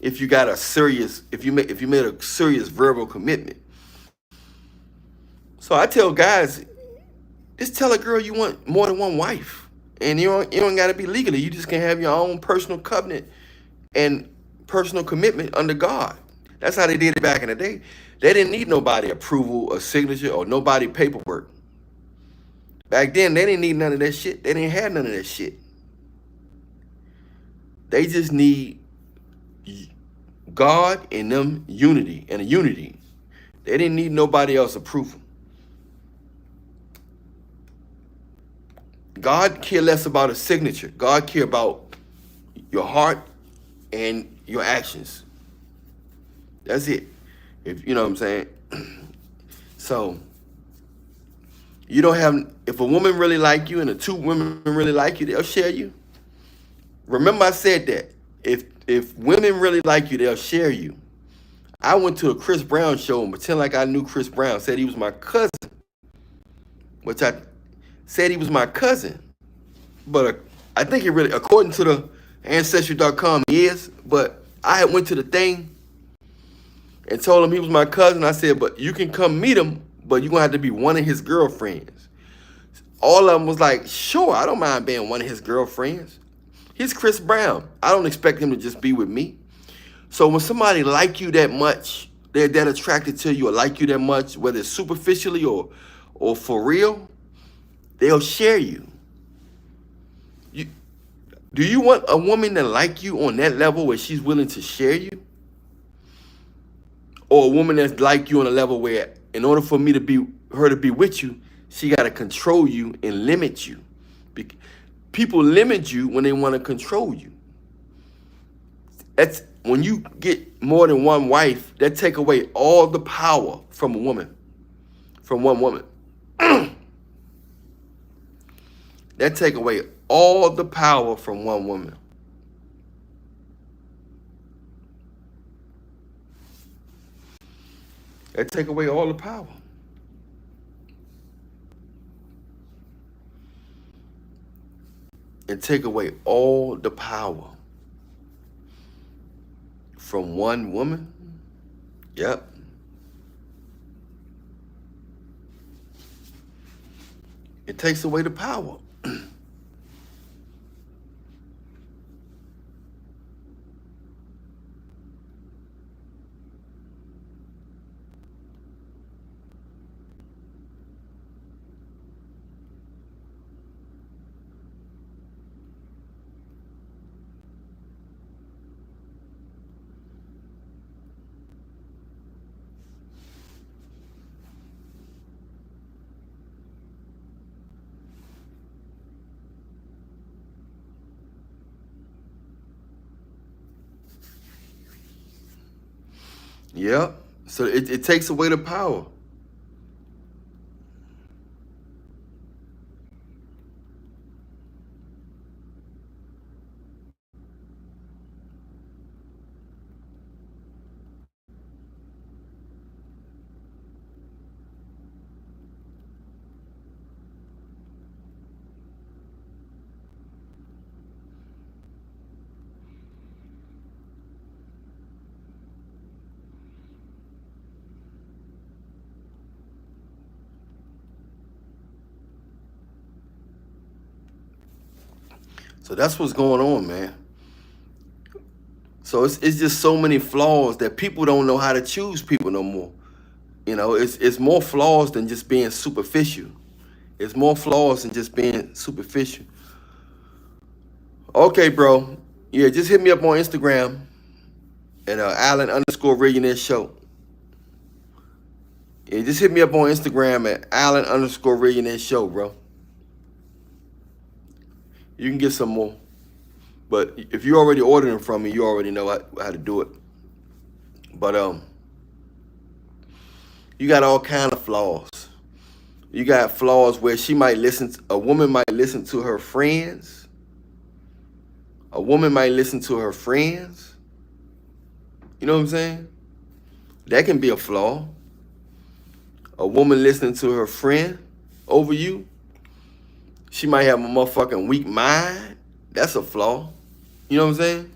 If you got a serious, if you made a serious verbal commitment. So I tell guys, just tell a girl you want more than one wife, and you don't got to be legally. You just can have your own personal covenant and personal commitment under God. That's how they did it back in the day. They didn't need nobody approval or signature or nobody paperwork. Back then, they didn't need none of that shit. They didn't have none of that shit. They just need God and them unity and a unity. They didn't need nobody else approval. God care less about a signature. God care about your heart and your actions. That's it. If you know what I'm saying. So you don't have, if a woman really like you and the two women really like you, they'll share you. Remember I said that. If women really like you, they'll share you. I went to a Chris Brown show and pretend like I knew Chris Brown, said he was my cousin. Which I said he was my cousin. But I think it really, according to the Ancestry.com, he is. But I had went to the thing and told him he was my cousin. I said, but you can come meet him, but you're going to have to be one of his girlfriends. All of them was like, sure, I don't mind being one of his girlfriends. He's Chris Brown. I don't expect him to just be with me. So when somebody like you that much, they're that attracted to you or like you that much, whether it's superficially or for real, they'll share you. Do you want a woman to like you on that level where she's willing to share you? Or a woman that's like you on a level where in order for me to be with you, she got to control you and limit you. People limit you when they want to control you. That's when you get more than one wife, that take away all the power from a woman, from one woman. That take away all the power from one woman. That take away all the power. And take away all the power from one woman. Yep. It takes away the power. Yep. So it takes away the power. So that's what's going on, man. So it's just so many flaws that people don't know how to choose people no more. You know, it's more flaws than just being superficial. It's more flaws than just being superficial. Okay, bro. Yeah, just hit me up on Instagram at Allan_Reallionaire show. Yeah, just hit me up on Instagram at Allan_Reallionaire show, bro. You can get some more. But if you're already ordering from me, you already know how to do it. But you got all kind of flaws. You got flaws where a woman might listen to her friends. A woman might listen to her friends. You know what I'm saying? That can be a flaw. A woman listening to her friend over you. She might have a motherfucking weak mind. That's a flaw. You know what I'm saying?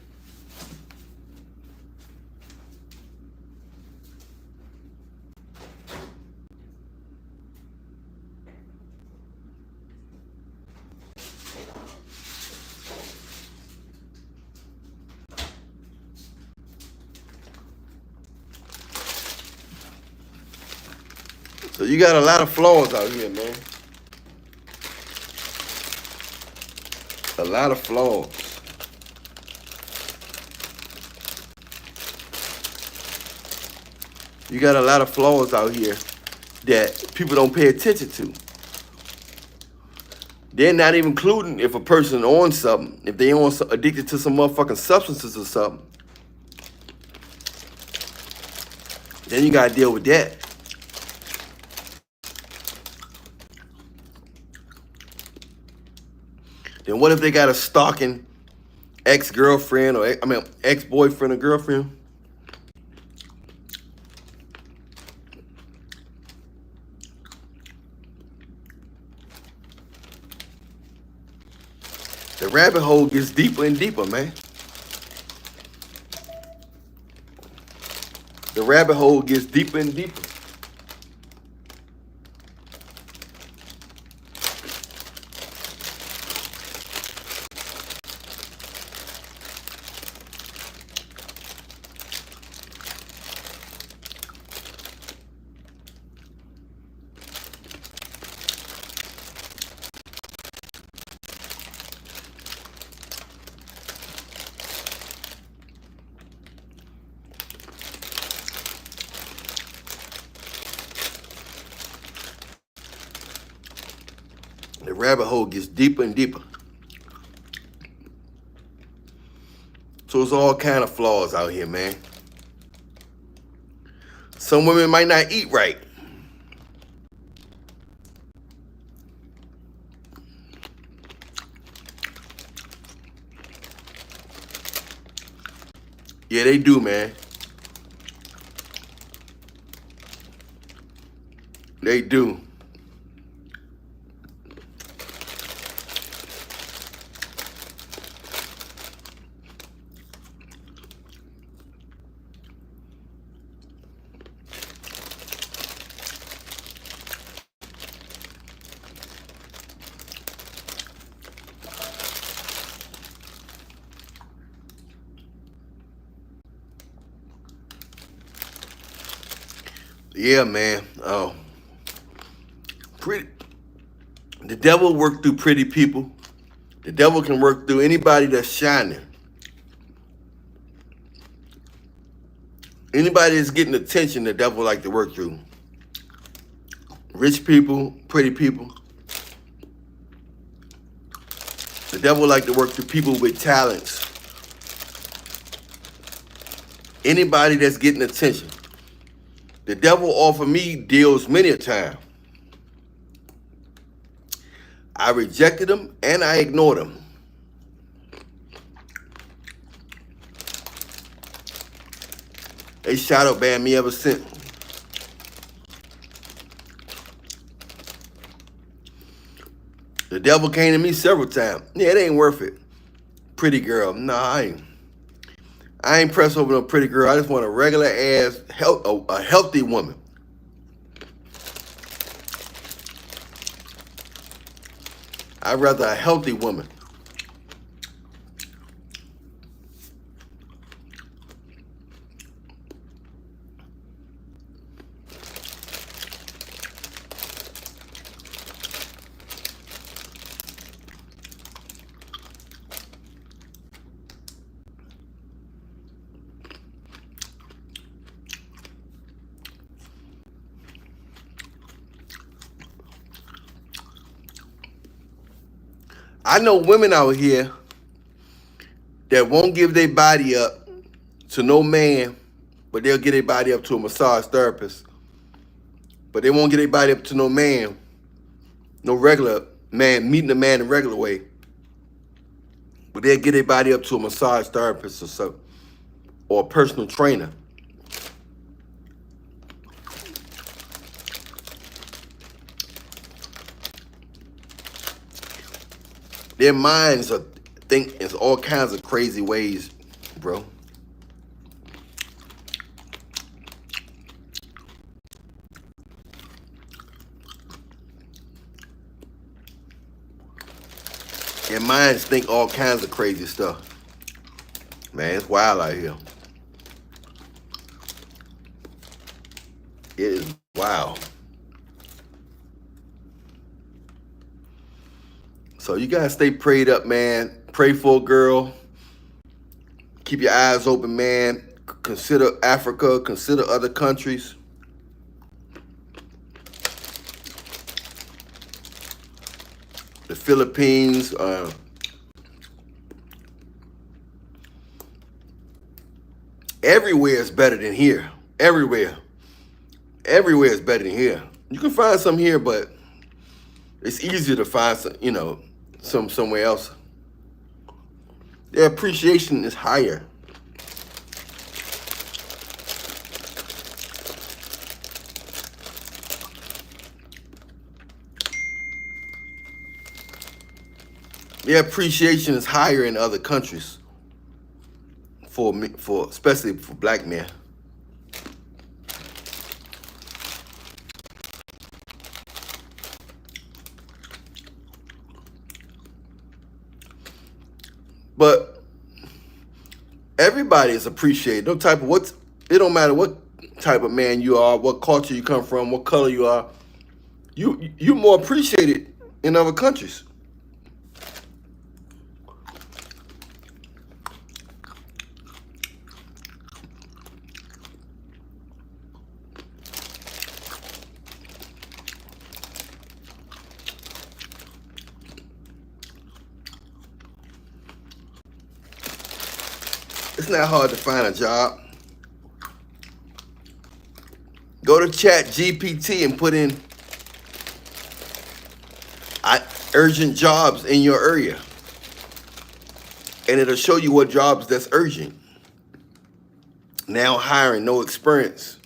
So you got a lot of flaws out here, man. A lot of flaws. You got a lot of flaws out here that people don't pay attention to. They're not even including if a person on something, if they addicted to some motherfucking substances or something. Then you gotta deal with that. Then what if they got a stalking ex-girlfriend or ex-boyfriend or girlfriend? The rabbit hole gets deeper and deeper, man. The rabbit hole gets deeper and deeper. The rabbit hole gets deeper and deeper. So it's all kind of flaws out here, man. Some women might not eat right. Yeah, they do, man. They do. Yeah, man. Oh, the devil worked through pretty people. The devil can work through anybody that's shining. Anybody that's getting attention, the devil like to work through. Rich people, pretty people. The devil like to work through people with talents. Anybody that's getting attention. The devil offered me deals many a time. I rejected them and I ignored them. They shadow banned me ever since. The devil came to me several times. Yeah, it ain't worth it. Pretty girl. Nah, I ain't pressed over no pretty girl. I just want a regular ass, a healthy woman. I'd rather a healthy woman. I know women out here that won't give their body up to no man, but they'll get their body up to a massage therapist. But they won't get their body up to no man, no regular man, meeting a man the regular way. But they'll get their body up to a massage therapist or something, or a personal trainer. Their minds are think in all kinds of crazy ways, bro. Their minds think all kinds of crazy stuff. Man, it's wild out here. It is wild. So you gotta stay prayed up, man. Pray for a girl. Keep your eyes open, man. Consider Africa. Consider other countries. The Philippines. Everywhere is better than here. Everywhere. Everywhere is better than here. You can find some here, but it's easier to find some, somewhere else. Their appreciation is higher. Their appreciation is higher in other countries. Especially for black men. But everybody is appreciated. It don't matter what type of man you are, what culture you come from, what color you are. You're more appreciated in other countries. It's not hard to find a job. Go to Chat GPT and put in urgent jobs in your area. And it'll show you what jobs that's urgent. Now hiring, no experience.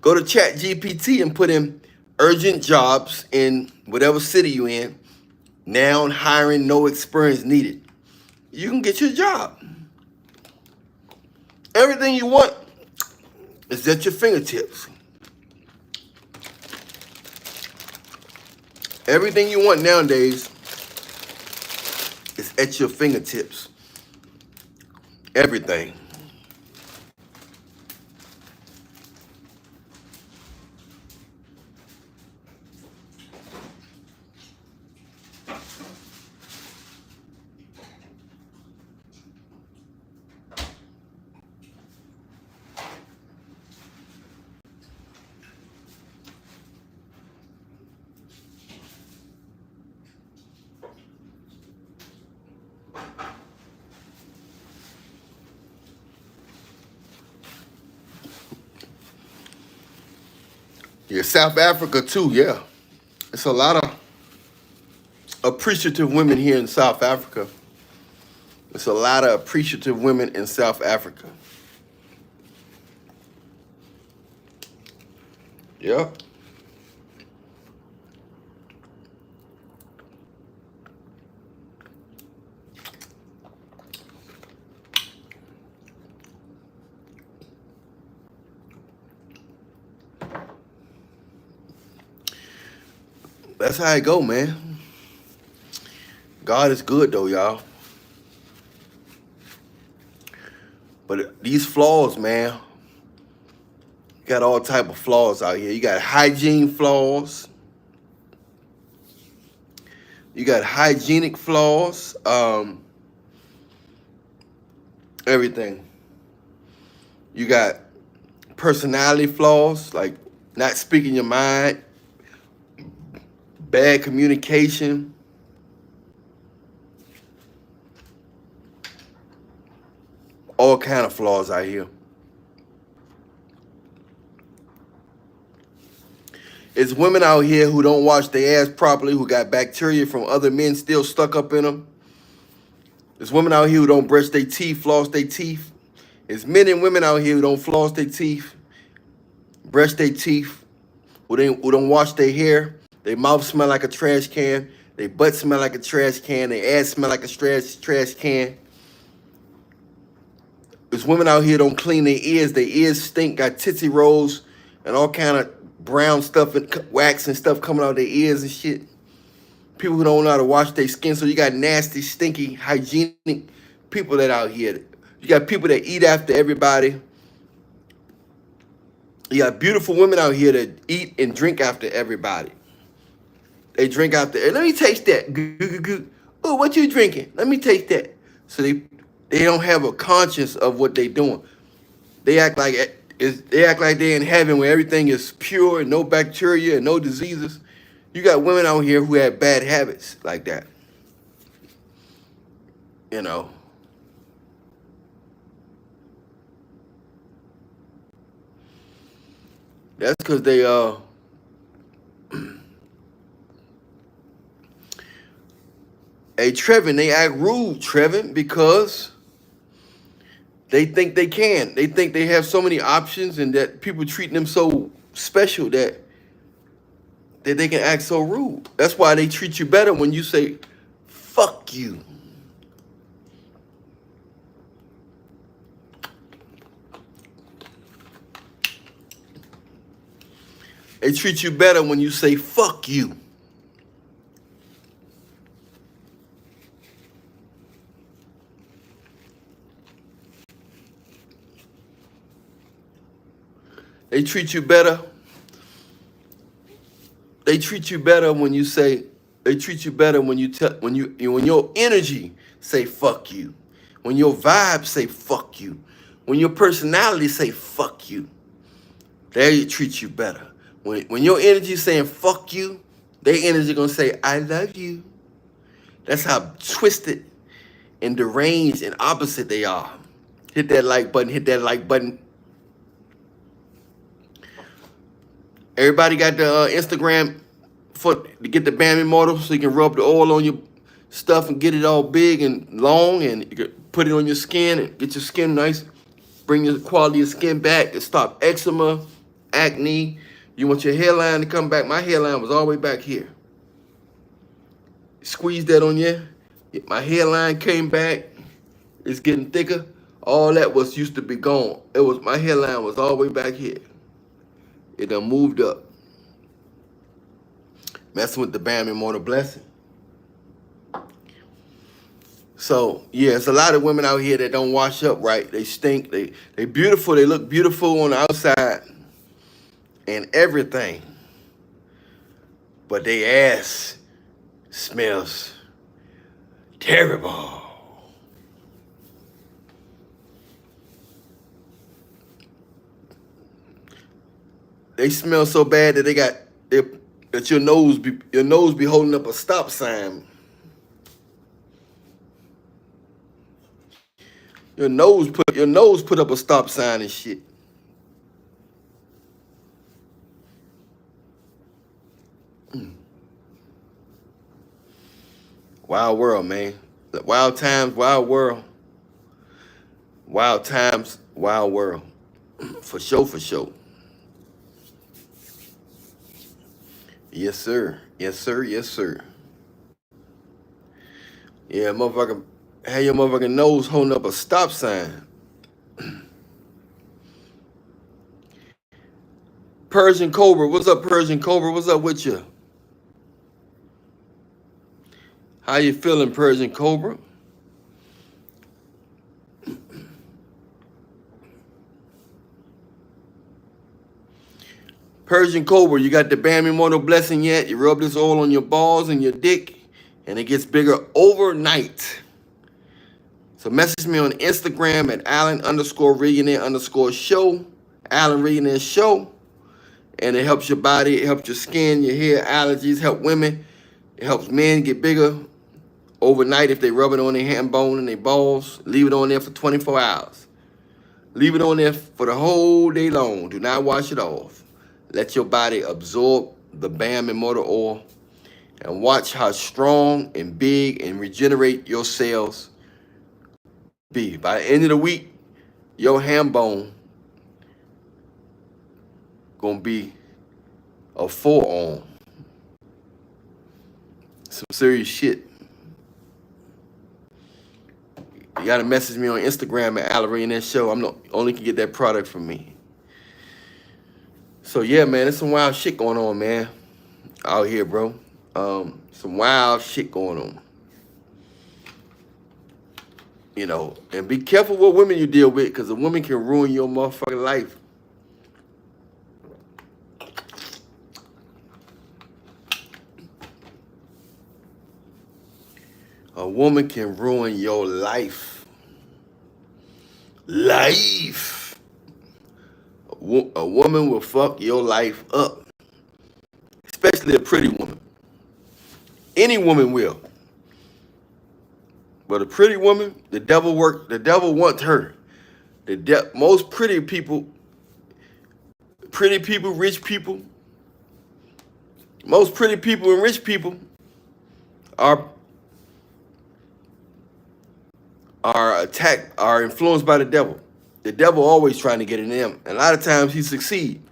Go to Chat GPT and put in urgent jobs in whatever city you're in. Now hiring, no experience needed. You can get your job. Everything you want is at your fingertips. Everything you want nowadays is at your fingertips. Everything. Yeah, South Africa too, yeah. It's a lot of appreciative women here in South Africa. It's a lot of appreciative women in South Africa. Yep. That's how it go, man. God is good though, y'all. But these flaws, man, you got all type of flaws out here. You got hygiene flaws. You got hygienic flaws. Everything. You got personality flaws, like not speaking your mind, bad communication. All kind of flaws out here. It's women out here who don't wash their ass properly, who got bacteria from other men still stuck up in them. There's women out here who don't brush their teeth, floss their teeth. There's men and women out here who don't floss their teeth, brush their teeth, who don't wash their hair. Their mouth smell like a trash can. Their butt smell like a trash can. Their ass smell like a trash can. There's women out here don't clean their ears. Their ears stink, got tootsie rolls and all kind of brown stuff and wax and stuff coming out of their ears and shit. People who don't know how to wash their skin. So you got nasty, stinky, hygienic people that out here. You got people that eat after everybody. You got beautiful women out here that eat and drink after everybody. They drink after. Let me taste that. Oh, what you drinking? Let me taste that. So they don't have a conscience of what they doing. They act like they're in heaven where everything is pure and no bacteria and no diseases. You got women out here who have bad habits like that. You know. That's because they hey Trevin, they act rude, Trevin, because they think they can. They think they have so many options and that people treating them so special that they can act so rude. That's why they treat you better when you say, fuck you. They treat you better when you say, fuck you. They treat you better. They treat you better when you say, they treat you better when when your energy say fuck you. When your vibe say fuck you. When your personality say fuck you. They treat you better. When your energy saying fuck you, their energy gonna say, I love you. That's how twisted and deranged and opposite they are. Hit that like button, hit that like button. Everybody got the Instagram to get the Bambi model so you can rub the oil on your stuff and get it all big and long, and you can put it on your skin and get your skin nice. Bring your quality of skin back and stop eczema, acne. You want your hairline to come back. My hairline was all the way back here. Squeeze that on you. My hairline came back. It's getting thicker. All that was used to be gone. My hairline was all the way back here. It done moved up. Messing with the Bambi Mortal Blessing. So, yeah, it's a lot of women out here that don't wash up right. They stink. They beautiful. They look beautiful on the outside and everything. But their ass smells terrible. They smell so bad that that your nose be holding up a stop sign. Your nose put up a stop sign and shit. Wild world, man. Wild times, wild world. Wild times, wild world. For sure, for sure. Yes, sir. Yes, sir. Yes, sir. Yeah, motherfucker. Have your motherfucking nose holding up a stop sign. Persian Cobra. What's up, Persian Cobra? What's up with you? How you feeling, Persian Cobra? Persian Cobra, you got the Bam Immortal Blessing yet? You rub this oil on your balls and your dick, and it gets bigger overnight. So message me on Instagram at Allan_Reallionaire_show. Allan Reallionaire Show. And it helps your body, it helps your skin, your hair, allergies, help women. It helps men get bigger overnight if they rub it on their hand bone and their balls. Leave it on there for 24 hours. Leave it on there for the whole day long. Do not wash it off. Let your body absorb the Bam Immortal oil and watch how strong and big and regenerate your cells be. By the end of the week, your ham bone gonna be a forearm. Some serious shit. You gotta message me on Instagram at Allan Reallionaire Show. I'm the only can get that product from me. So yeah, man, there's some wild shit going on, man, out here, bro. Some wild shit going on. You know, and be careful what women you deal with, because a woman can ruin your motherfucking life. A woman can ruin your life. Life. A woman will fuck your life up. Especially a pretty woman. Any woman will. But a pretty woman, the devil wants her. Most pretty people, rich people, most pretty people and rich people are influenced by the devil. The devil always trying to get in them. And a lot of times he succeed.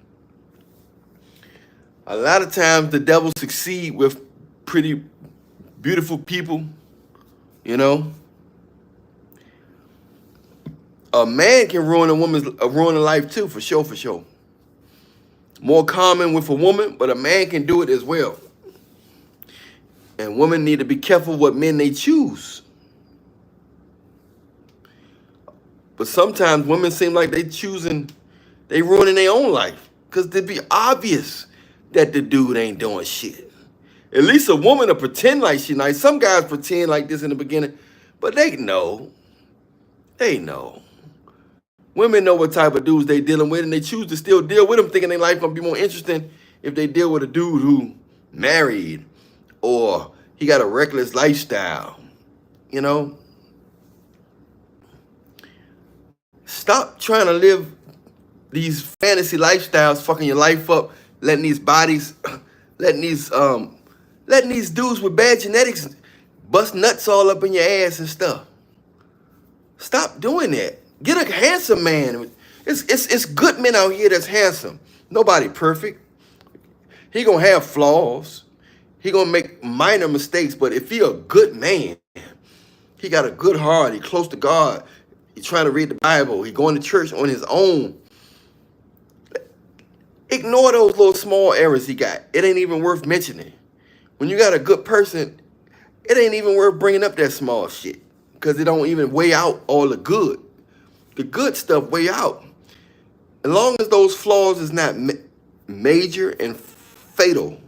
A lot of times the devil succeed with pretty, beautiful people, you know. A man can ruin ruin a life too, for sure, for sure. More common with a woman, but a man can do it as well. And women need to be careful what men they choose. But sometimes women seem like they ruining their own life. Because it'd be obvious that the dude ain't doing shit. At least a woman will pretend like she nice. Some guys pretend like this in the beginning, but they know. They know. Women know what type of dudes they dealing with, and they choose to still deal with them, thinking their life gonna be more interesting if they deal with a dude who married or he got a reckless lifestyle, you know? Stop trying to live these fantasy lifestyles, fucking your life up, letting these bodies, letting these dudes with bad genetics bust nuts all up in your ass and stuff. Stop doing that. Get a handsome man. It's good men out here that's handsome. Nobody perfect. He gonna have flaws. He gonna make minor mistakes, but if he a good man, he got a good heart, he close to God, he trying to read the Bible, he going to church on his own. Ignore those little small errors he got. It ain't even worth mentioning. When you got a good person, it ain't even worth bringing up that small shit, because it don't even weigh out all the good. The good stuff weigh out. As long as those flaws is not major and fatal.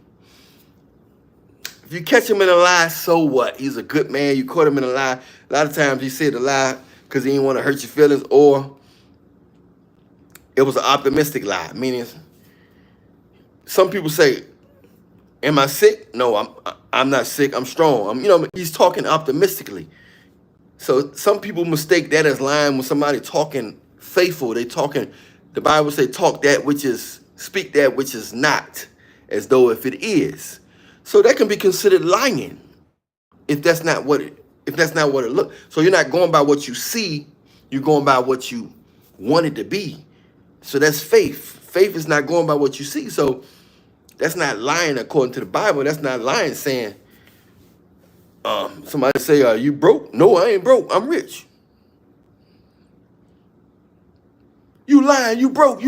If you catch him in a lie, so what? He's a good man. You caught him in a lie. A lot of times he said the lie because he didn't want to hurt your feelings, or it was an optimistic lie. Meaning, some people say, "Am I sick?" No, I'm not sick. I'm strong. He's talking optimistically. So some people mistake that as lying when somebody talking faithful. They talking. The Bible say, speak that which is not, as though if it is. So that can be considered lying if that's not what it looks. So you're not going by what you see, you're going by what you want it to be. So that's faith. Faith is not going by what you see. So that's not lying according to the Bible. That's not lying saying, somebody say, are you broke? No, I ain't broke. I'm rich. You lying, you broke.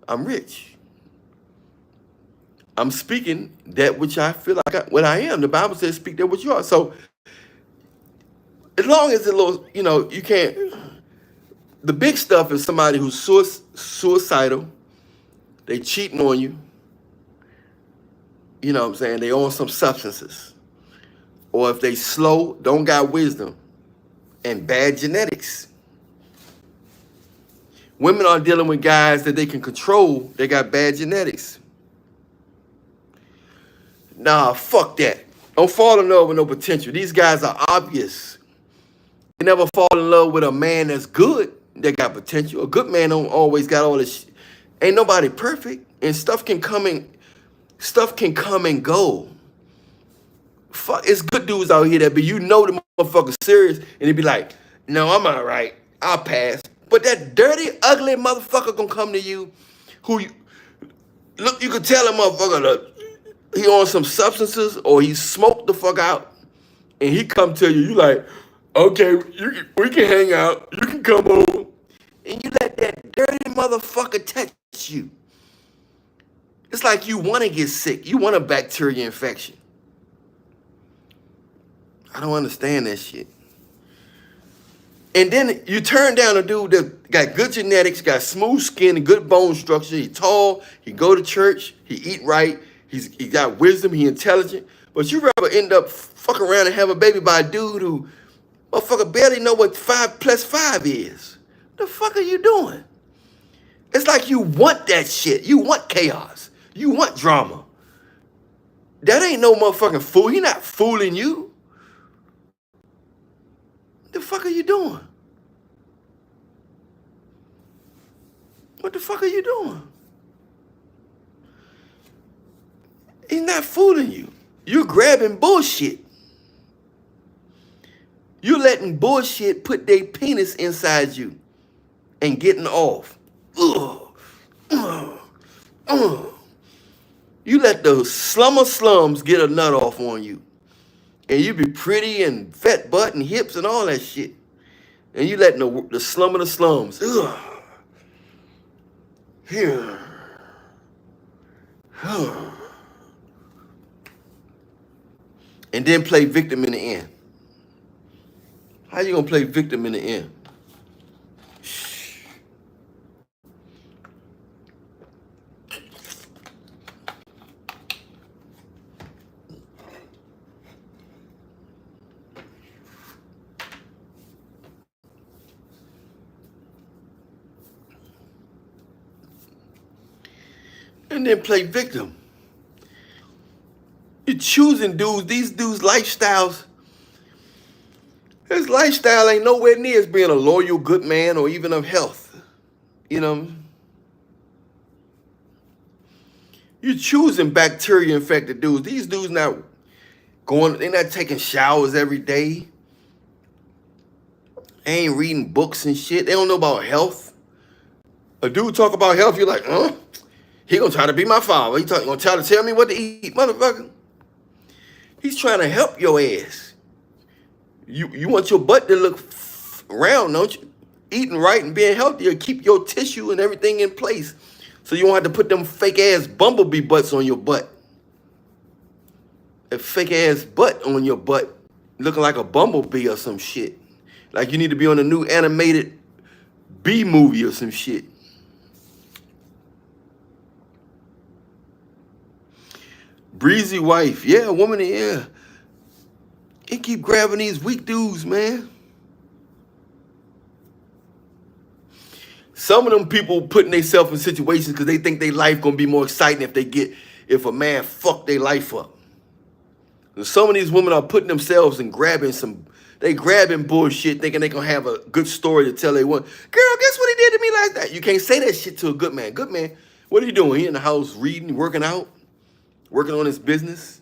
I'm rich. I'm speaking that which I feel like what I am. The Bible says speak that which you are. So as long as you can't. The big stuff is somebody who's suicidal. They cheating on you. You know what I'm saying? They own some substances. Or if they slow, don't got wisdom, and bad genetics. Women are dealing with guys that they can control. They got bad genetics. Nah, fuck that. Don't fall in love with no potential. These guys are obvious. You never fall in love with a man that's good, that got potential. A good man don't always got all this shit. Ain't nobody perfect, and stuff can come and go. Fuck, it's good dudes out here that be, the motherfucker serious, and they be like, no, I'm all right, I'll pass. But that dirty, ugly motherfucker gonna come to you, you can tell that motherfucker that he on some substances or he smoked the fuck out, and he come to you, you like, okay, we can hang out, you can come over, and you let that dirty motherfucker touch you. It's like you want to get sick. You want a bacteria infection. I don't understand that shit. And then you turn down a dude that got good genetics, got smooth skin, and good bone structure. He tall, he go to church, he eat right, he got wisdom, he intelligent. But you rather end up fucking around and have a baby by a dude who motherfucker barely know what 5 + 5 is. The fuck are you doing? It's like you want that shit. You want chaos. You want drama. That ain't no motherfucking fool. He not fooling you. The fuck are you doing? What the fuck are you doing? He's not fooling you. You're grabbing bullshit. You're letting bullshit put their penis inside you and getting off. You let the slum of slums get a nut off on you. And you be pretty and fat butt and hips and all that shit. And you letting the slum of the slums. Here. And then play victim in the end. How you gonna play victim in the end? And then play victim. You're choosing dudes, these dudes' lifestyles. His lifestyle ain't nowhere near as being a loyal, good man or even of health. You know? You're choosing bacteria-infected dudes. These dudes not they're not taking showers every day. They ain't reading books and shit. They don't know about health. A dude talk about health, you're like, huh? He gonna try to be my father. He gonna try to tell me what to eat, motherfucker. He's trying to help your ass. You want your butt to look round, don't you? Eating right and being healthy will keep your tissue and everything in place. So you won't have to put them fake ass bumblebee butts on your butt. A fake ass butt on your butt looking like a bumblebee or some shit. Like you need to be on a new animated bee movie or some shit. Breezy wife. Yeah, woman in here. He keep grabbing these weak dudes, man. Some of them people putting themselves in situations because they think their life gonna be more exciting if a man fuck their life up. And some of these women are putting themselves and grabbing bullshit, thinking they gonna have a good story to tell they want. Girl, guess what he did to me like that? You can't say that shit to a good man. Good man, what are you doing? He in the house reading, working out, working on his business,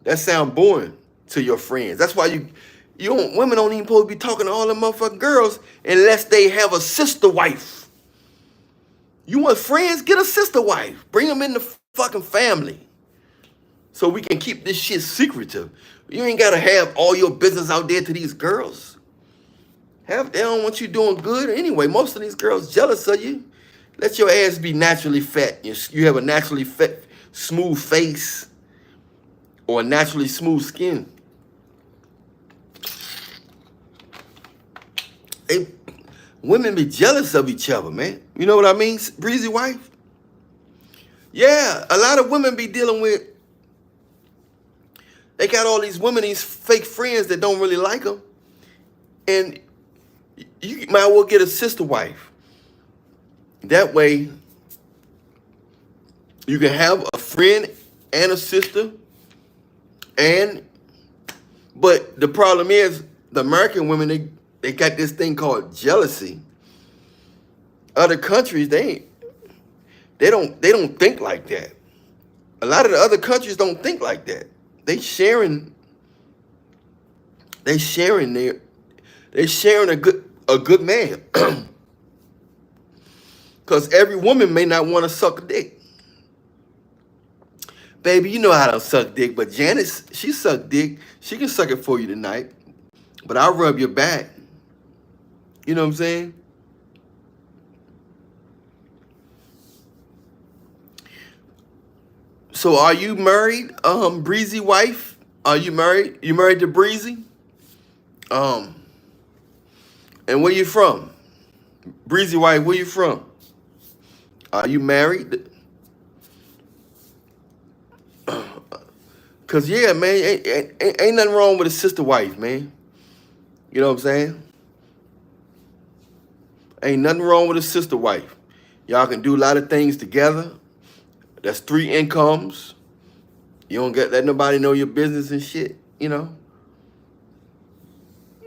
That sound boring to your friends. That's why women don't even supposed to be talking to all the motherfucking girls unless they have a sister wife. You want friends? Get a sister wife. Bring them in the fucking family. So we can keep this shit secretive. You ain't gotta have all your business out there to these girls. They don't want you doing good anyway. Most of these girls jealous of you. Let your ass be naturally fat. You have a naturally fat, smooth face or a naturally smooth skin. Women be jealous of each other, man. You know what I mean, Breezy wife? Yeah, a lot of women be dealing with, they got all these women, these fake friends that don't really like them. And you might well get a sister wife. That way, you can have a friend and a sister. But the problem is, the American women, they got this thing called jealousy. Other countries, they don't think like that. A lot of the other countries don't think like that. They sharing a good man. Because every woman may not want to suck a dick. Baby, you know how to suck dick, but Janice, she suck dick. She can suck it for you tonight. But I'll rub your back. You know what I'm saying? So are you married, Breezy wife? Are you married? You married to Breezy? And where you from? Breezy wife, where you from? Are you married? Cause yeah, man, ain't nothing wrong with a sister wife, man. You know what I'm saying? Ain't nothing wrong with a sister wife. Y'all can do a lot of things together. That's 3 incomes. You don't let nobody know your business and shit, you know?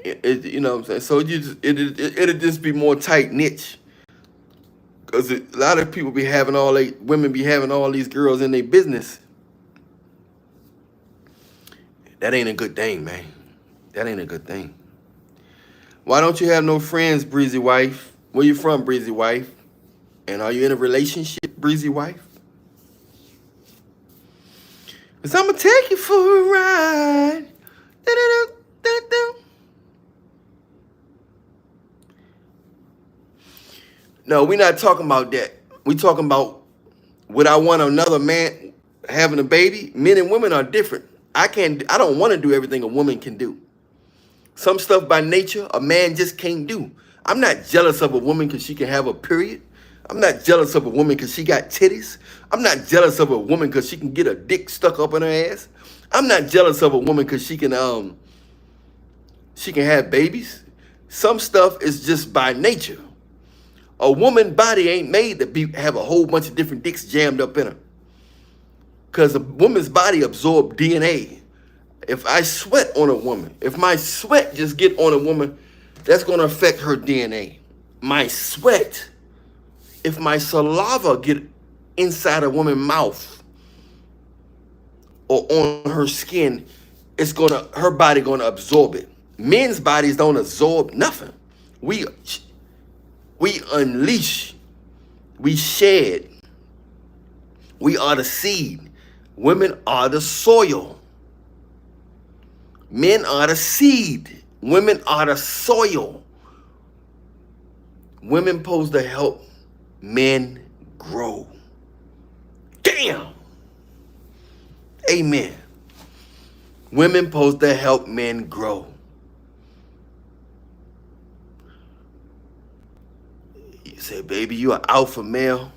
You know what I'm saying? So it'll just be more tight niche. Because a lot of people women be having all these girls in their business. That ain't a good thing, man. That ain't a good thing. Why don't you have no friends, Breezy wife? Where you from, Breezy wife? And are you in a relationship, Breezy wife? Cause I'ma take you for a ride. Da-da-da-da-da. No, we're not talking about that. We talking about would I want another man having a baby? Men and women are different. I don't want to do everything a woman can do. Some stuff by nature a man just can't do. I'm not jealous of a woman because she can have a period. I'm not jealous of a woman because she got titties. I'm not jealous of a woman because she can get a dick stuck up in her ass. I'm not jealous of a woman because she can have babies. Some stuff is just by nature. A woman's body ain't made to have a whole bunch of different dicks jammed up in her. Because a woman's body absorbs DNA. If I sweat on a woman, if my sweat just get on a woman, that's going to affect her DNA. My sweat, if my saliva get inside a woman's mouth or on her skin, her body going to absorb it. Men's bodies don't absorb nothing. We unleash, we shed. We are the seed. Women are the soil. Men are the seed. Women are the soil. Women supposed to help men grow. Damn. Amen. Women supposed to help men grow. You say, baby, you an alpha male.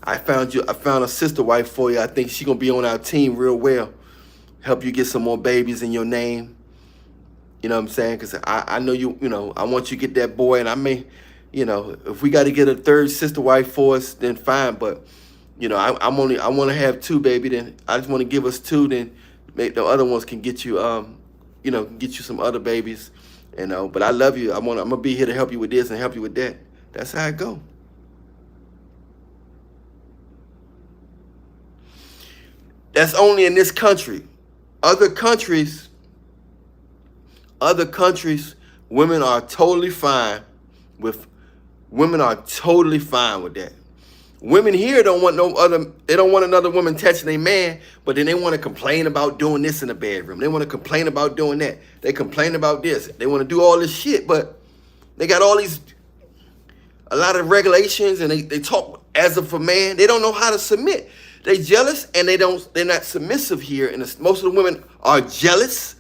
I found a sister wife for you. I think she's gonna be on our team real well. Help you get some more babies in your name. You know what I'm saying? Because I know you know, I want you to get that boy, and I may, you know, if we got to get a third sister wife for us, then fine. But, you know, I want to have 2, baby. Then I just want to give us 2. Then make the other ones can get you, you know, get you some other babies. You know, but I love you. I'm gonna be here to help you with this and help you with that. That's how it go. That's only in this country. Other countries, other countries, women are totally fine with women are totally fine with that. Women here don't want no other, they don't want another woman touching their man, but then they want to complain about doing this in the bedroom. They want to complain about doing that. They complain about this. They want to do all this shit, but they got all these, a lot of regulations, and they talk as if a man. They don't know how to submit. They jealous, and they're not submissive here. And most of the women are jealous,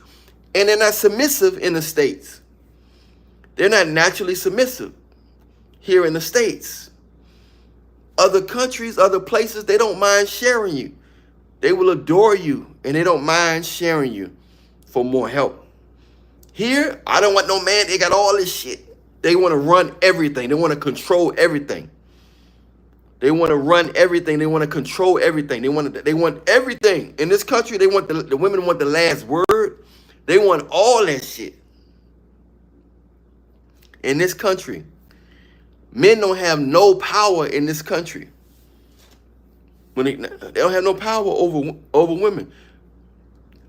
and they're not submissive in the States. They're not naturally submissive here in the States. Other countries, other places, they don't mind sharing you. They will adore you, and they don't mind sharing you for more help. Here, I don't want no man. They got all this shit. They want to run everything. They want to control everything. They want to run everything. They want to control everything. They want everything. In this country, they want the women want the last word. They want all that shit. In this country, men don't have no power in this country. When they don't have no power over women.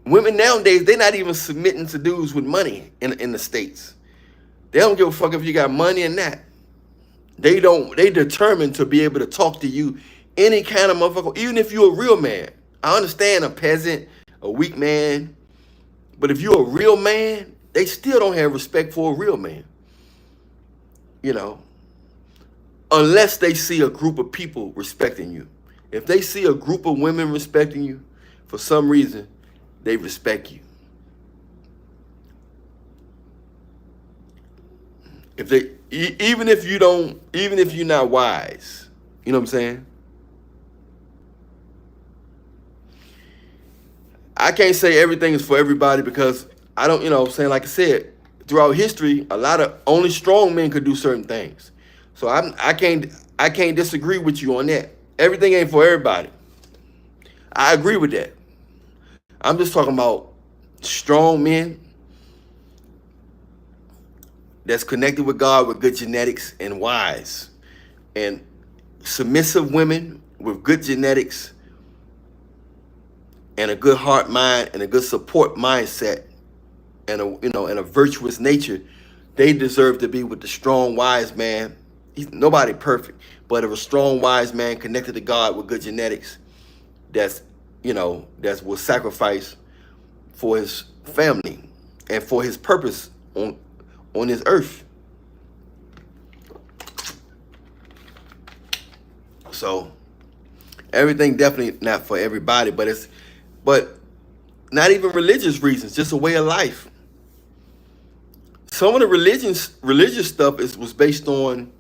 Women nowadays, they're not even submitting to dudes with money in the States. They don't give a fuck if you got money or not. They determined to be able to talk to you any kind of motherfucker, even if you're a real man. I understand a peasant, a weak man, but if you're a real man, they still don't have respect for a real man. You know, unless they see a group of people respecting you. If they see a group of women respecting you, for some reason, they respect you. If they, even if you're not wise, you know what I'm saying? I can't say everything is for everybody because I don't, you know what I'm saying? Like I said, throughout history, a lot of only strong men could do certain things. So I can't disagree with you on that. Everything ain't for everybody. I agree with that. I'm just talking about strong men that's connected with God with good genetics and wise, and submissive women with good genetics and a good heart, mind, and a good support mindset, and a virtuous nature. They deserve to be with the strong, wise man. Nobody perfect, but if a strong, wise man connected to God with good genetics, that will sacrifice for his family and for his purpose on this earth. So everything definitely not for everybody, but not even religious reasons, just a way of life. Some of the religious stuff was based on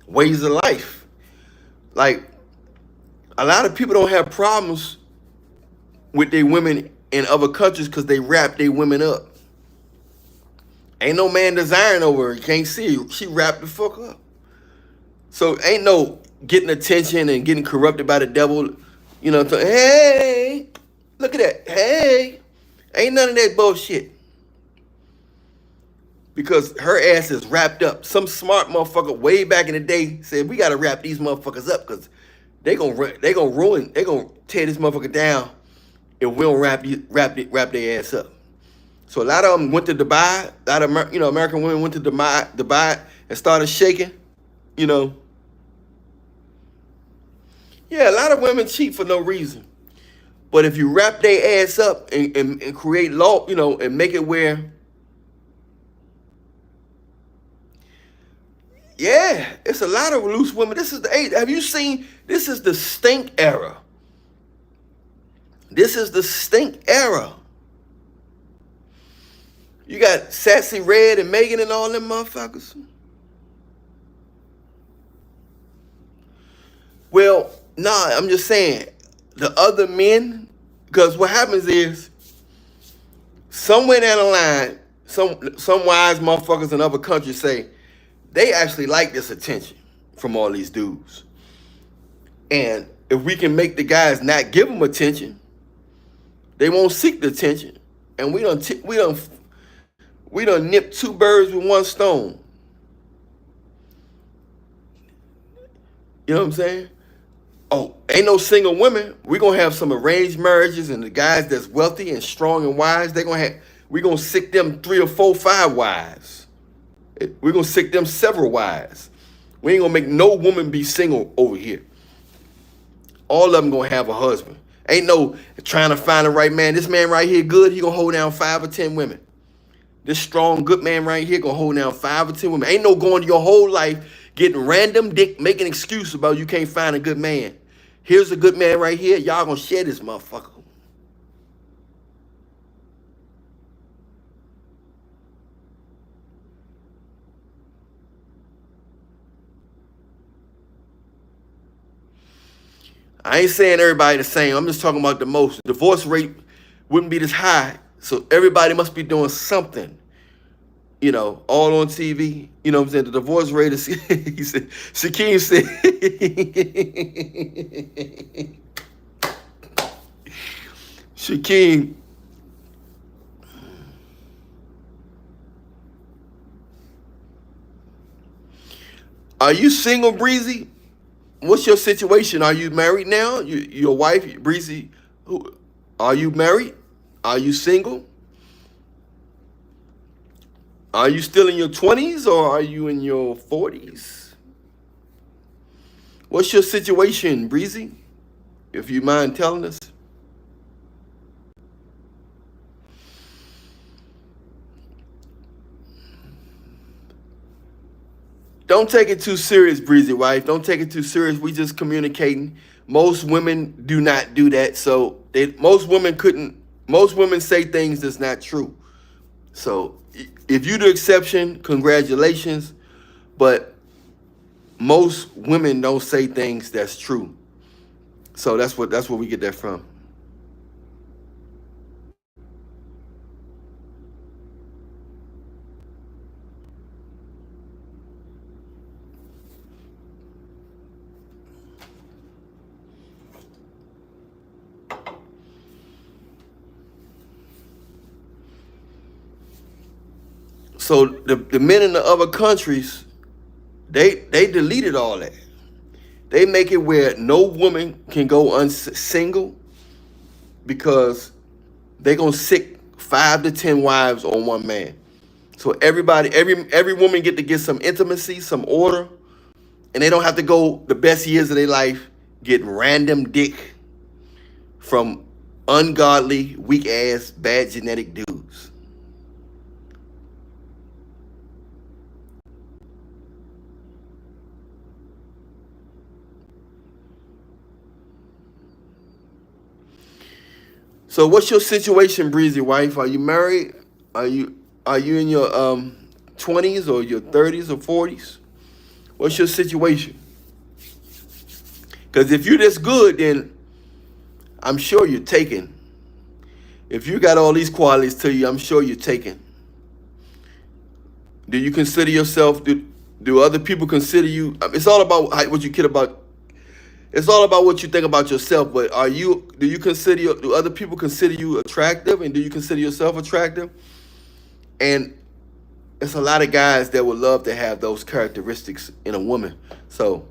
ways of life. Like, a lot of people don't have problems with their women in other countries because they wrap their women up. Ain't no man desiring over her. You can't see her. She wrapped the fuck up. So ain't no getting attention and getting corrupted by the devil. You know, hey, look at that. Hey, ain't none of that bullshit. Because her ass is wrapped up. Some smart motherfucker way back in the day said, we got to wrap these motherfuckers up because they gonna tear this motherfucker down if we don't wrap their ass up. So a lot of them went to Dubai. A lot of American women went to Dubai and started shaking. You know, yeah, a lot of women cheat for no reason. But if you wrap their ass up and create law, and make it where, yeah, it's a lot of loose women. This is the age. Have you seen? This is the stink era. This is the stink era. You got Sassy Red and Megan and all them motherfuckers. Well, nah, I'm just saying, the other men, because what happens is, somewhere down the line, some wise motherfuckers in other countries say, they actually like this attention from all these dudes. And if we can make the guys not give them attention, they won't seek the attention. And we done nipped two birds with one stone. You know what I'm saying? Oh, ain't no single women. We're gonna have some arranged marriages, and the guys that's wealthy and strong and wise, we're gonna sick them 3 or 4, 5 wives. We're gonna sick them several wives. We ain't gonna make no woman be single over here. All of them gonna have a husband. Ain't no trying to find the right man. This man right here good, he gonna hold down 5 or 10 women. This strong, good man right here gonna hold down 5 or 10 women. Ain't no going your whole life getting random dick, making excuse about you can't find a good man. Here's a good man right here. Y'all gonna share this motherfucker. I ain't saying everybody the same. I'm just talking about the most. Divorce rate wouldn't be this high. So everybody must be doing something. You know, all on TV. You know what I'm saying? The divorce rate is, he said, Shaquem said, Shaquem, are you single, Breezy? What's your situation? Are you married now? Your wife, Breezy, are you married? Are you single? Are you still in your 20s or are you in your 40s? What's your situation, Breezy? If you mind telling us. Don't take it too serious, Breezy wife. Don't take it too serious. We just communicating. Most women do not do that. So most women say things that's not true. So if you the exception, congratulations. But most women don't say things that's true. So that's where we get that from. So the men in the other countries, they deleted all that. They make it where no woman can go single because they gonna sick 5 to 10 wives on one man. So every woman get to get some intimacy, some order, and they don't have to go the best years of their life getting random dick from ungodly, weak ass, bad genetic dudes. So what's your situation, Breezy wife? Are you married? Are you in your 20s or your 30s or 40s? What's your situation? Because if you're this good, then I'm sure you're taken. If you got all these qualities to you, I'm sure you're taken. Do you consider yourself? Do other people consider you? It's all about what you kid about. It's all about what you think about yourself. But do other people consider you attractive, and do you consider yourself attractive? And it's a lot of guys that would love to have those characteristics in a woman. So,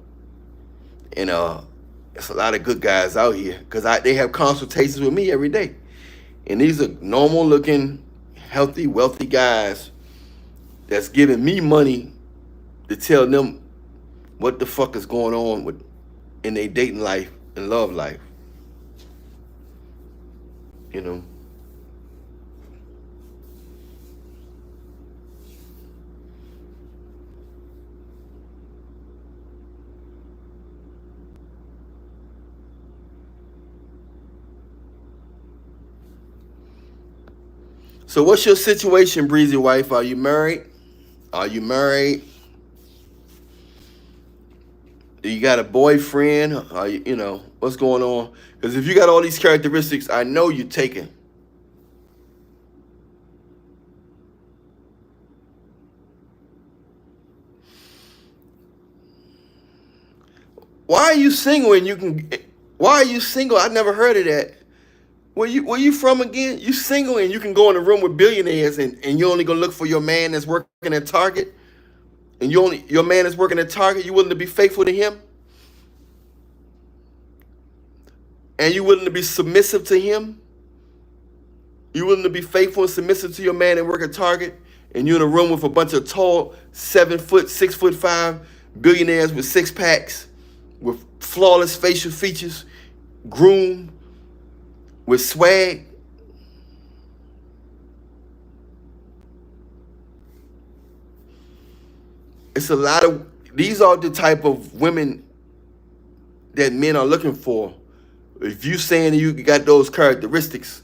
it's a lot of good guys out here because they have consultations with me every day, and these are normal looking, healthy, wealthy guys that's giving me money to tell them what the fuck is going on in their dating life and love life. You know. So what's your situation, Breezy wife? Are you married? Are you married? Do you got a boyfriend? Are you, what's going on? Because if you got all these characteristics, I know you're taken. Why are you single and you can? Why are you single? I never heard of that. Where you from again? You single and you can go in a room with billionaires and you only gonna look for your man that's working at Target? And your man is working at Target, you willing to be faithful to him? and you're willing to be submissive to him, you're willing to be faithful and submissive to your man and work at Target, and you're in a room with a bunch of tall, 7 foot, 6'5" billionaires with six packs, with flawless facial features, groomed, with swag. It's a lot of, these are the type of women that men are looking for. If you saying you got those characteristics,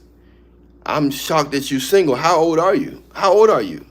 I'm shocked that you're single. How old are you? How old are you?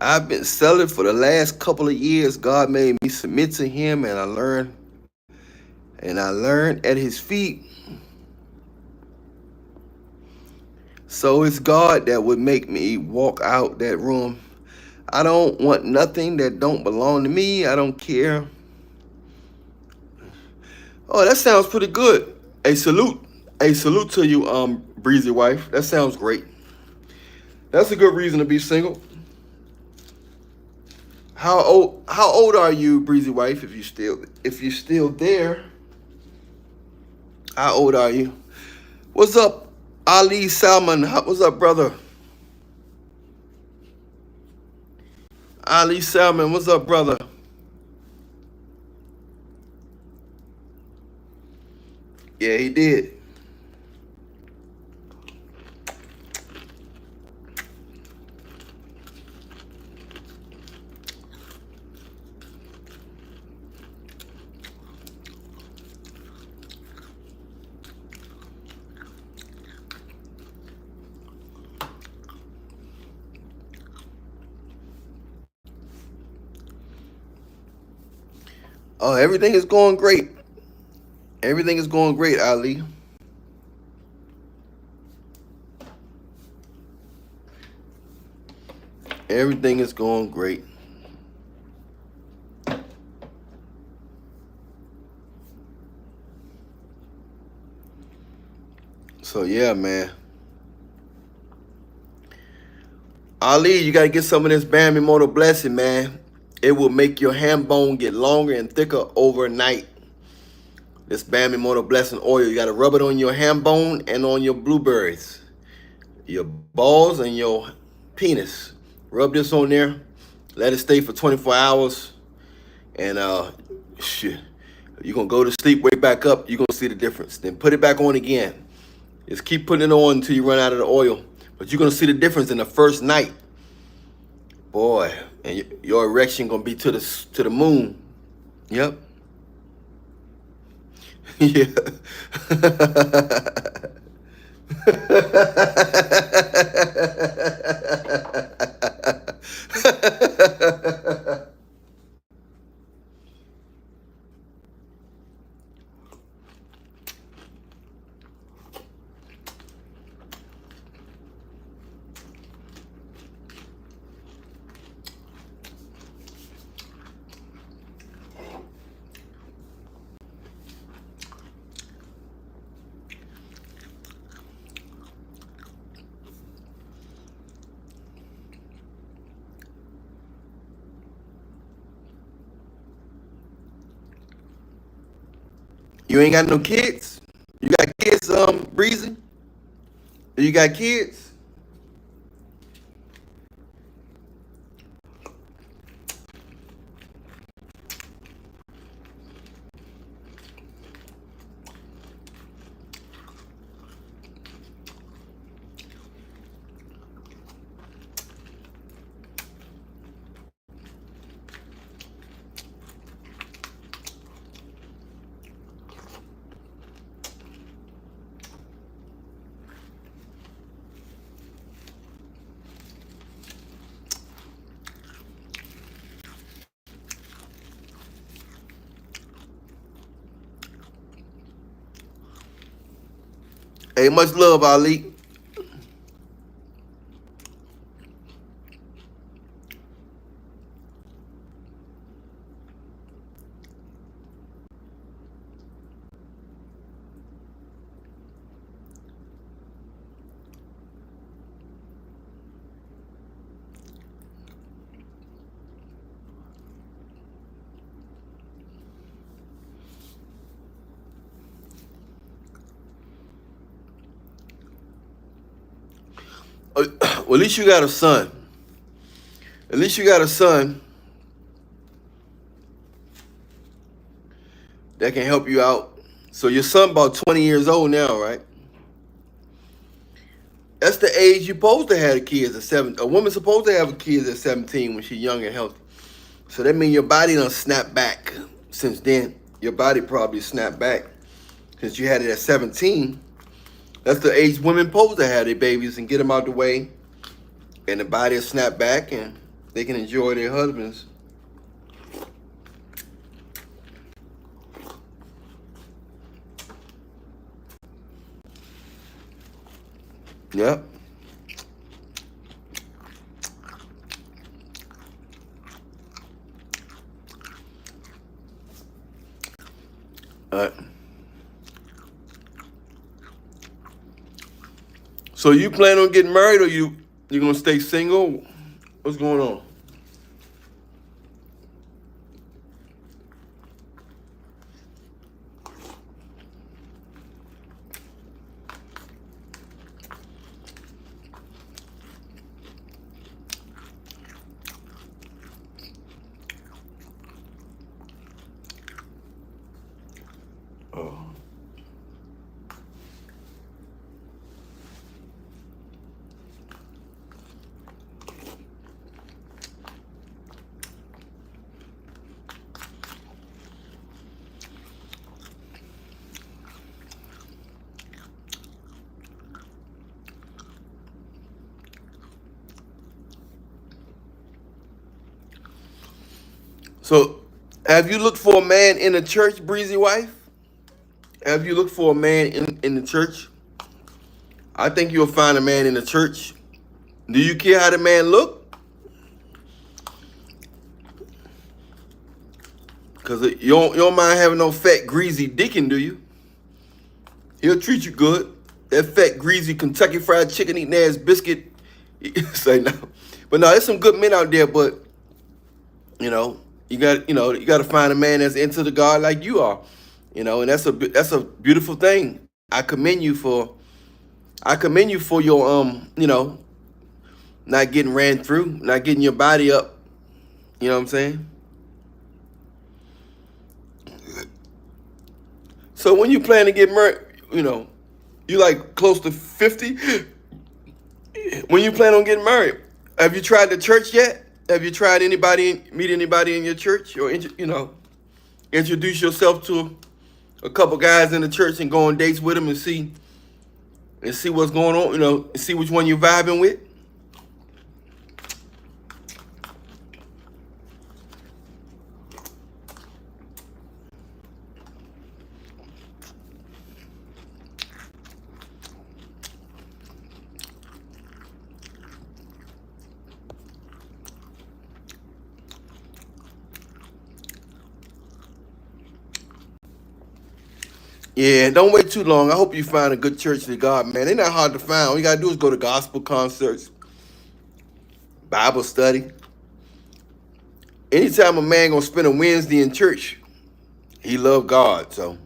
I've been selling for the last couple of years. God made me submit to him, and I learned at his feet. So it's God that would make me walk out that room. I don't want nothing that don't belong to me. I don't care. Oh, that sounds pretty good. Hey, salute. Hey, salute to you, breezy wife. That sounds great. That's a good reason to be single. How old are you, breezy wife? If you still there, how old are you? What's up, Ali Salman? What's up, brother? Ali Salman, what's up, brother? Yeah, he did. Oh, everything is going great. Everything is going great, Ali. Everything is going great. So yeah, man. Ali, you gotta get some of this Bambi Motor Blessing, man. It will make your ham bone get longer and thicker overnight. This Bambi Motor Blessing oil, you gotta rub it on your ham bone and on your blueberries, your balls and your penis. Rub this on there. Let it stay for 24 hours. And shit. You're gonna go to sleep, wake back up, you're gonna see the difference. Then put it back on again. Just keep putting it on until you run out of the oil. But you're gonna see the difference in the first night. Boy, and your erection gonna be to the moon. Yep. Yeah. You ain't got no kids? You got kids, Breezy? You got kids? Hey, much love, Ali. Well, at least you got a son. At least you got a son that can help you out. So your son about 20 years old now, right? That's the age you're supposed to have a kid at 7. A woman's supposed to have a kid at 17 when she's young and healthy. So that means your body done snap back since then. Your body probably snapped back since you had it at 17. That's the age women supposed to have their babies and get them out the way. And the body will snap back and they can enjoy their husbands. Yep. All right. So you plan on getting married, or you gonna stay single? What's going on? Oh. So, have you looked for a man in the church, Breezy wife? Have you looked for a man in the church? I think you'll find a man in the church. Do you care how the man look? Because you don't mind having no fat, greasy dicking, do you? He'll treat you good. That fat, greasy Kentucky Fried Chicken eating ass biscuit. Say no. But no, there's some good men out there, but you know, you got to find a man that's into the God like you are. And that's a beautiful thing. I commend you for your not getting ran through, not getting your body up. You know what I'm saying? So when you plan to get married, you like close to 50. When you plan on getting married, have you tried the church yet? Have you tried meet anybody in your church, or introduce yourself to a couple guys in the church and go on dates with them and see what's going on, and see which one you're vibing with? Yeah, don't wait too long. I hope you find a good church of God, man. They're not hard to find. All you gotta do is go to gospel concerts, Bible study. Anytime a man gonna spend a Wednesday in church, he love God. So,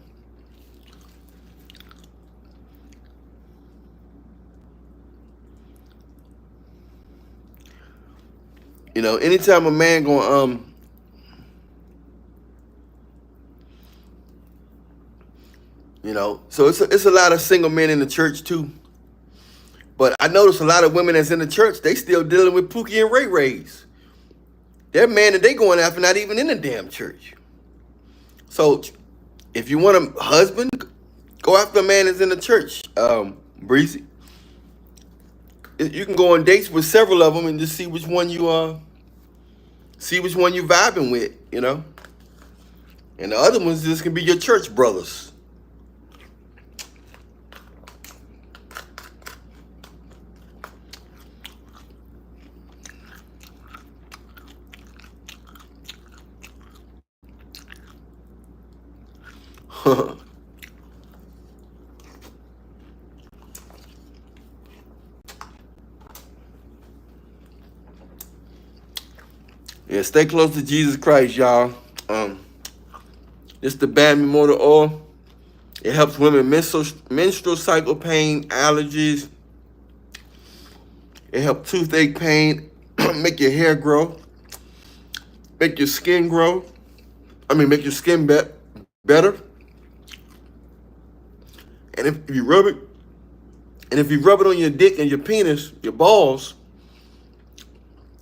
anytime a man gonna so it's a lot of single men in the church too. But I notice a lot of women that's in the church, they still dealing with Pookie and Ray Rays. That man that they going after not even in the damn church. So if you want a husband, go after a man that's in the church, Breezy. You can go on dates with several of them and just see which one you vibing with, And the other ones just can be your church brothers. Yeah, stay close to Jesus Christ, y'all. It's the bad memorial oil. It helps women menstrual cycle pain, allergies. It helps toothache pain, make your hair grow, make your skin grow. Make your skin better. And if you rub it on your dick and your penis, your balls,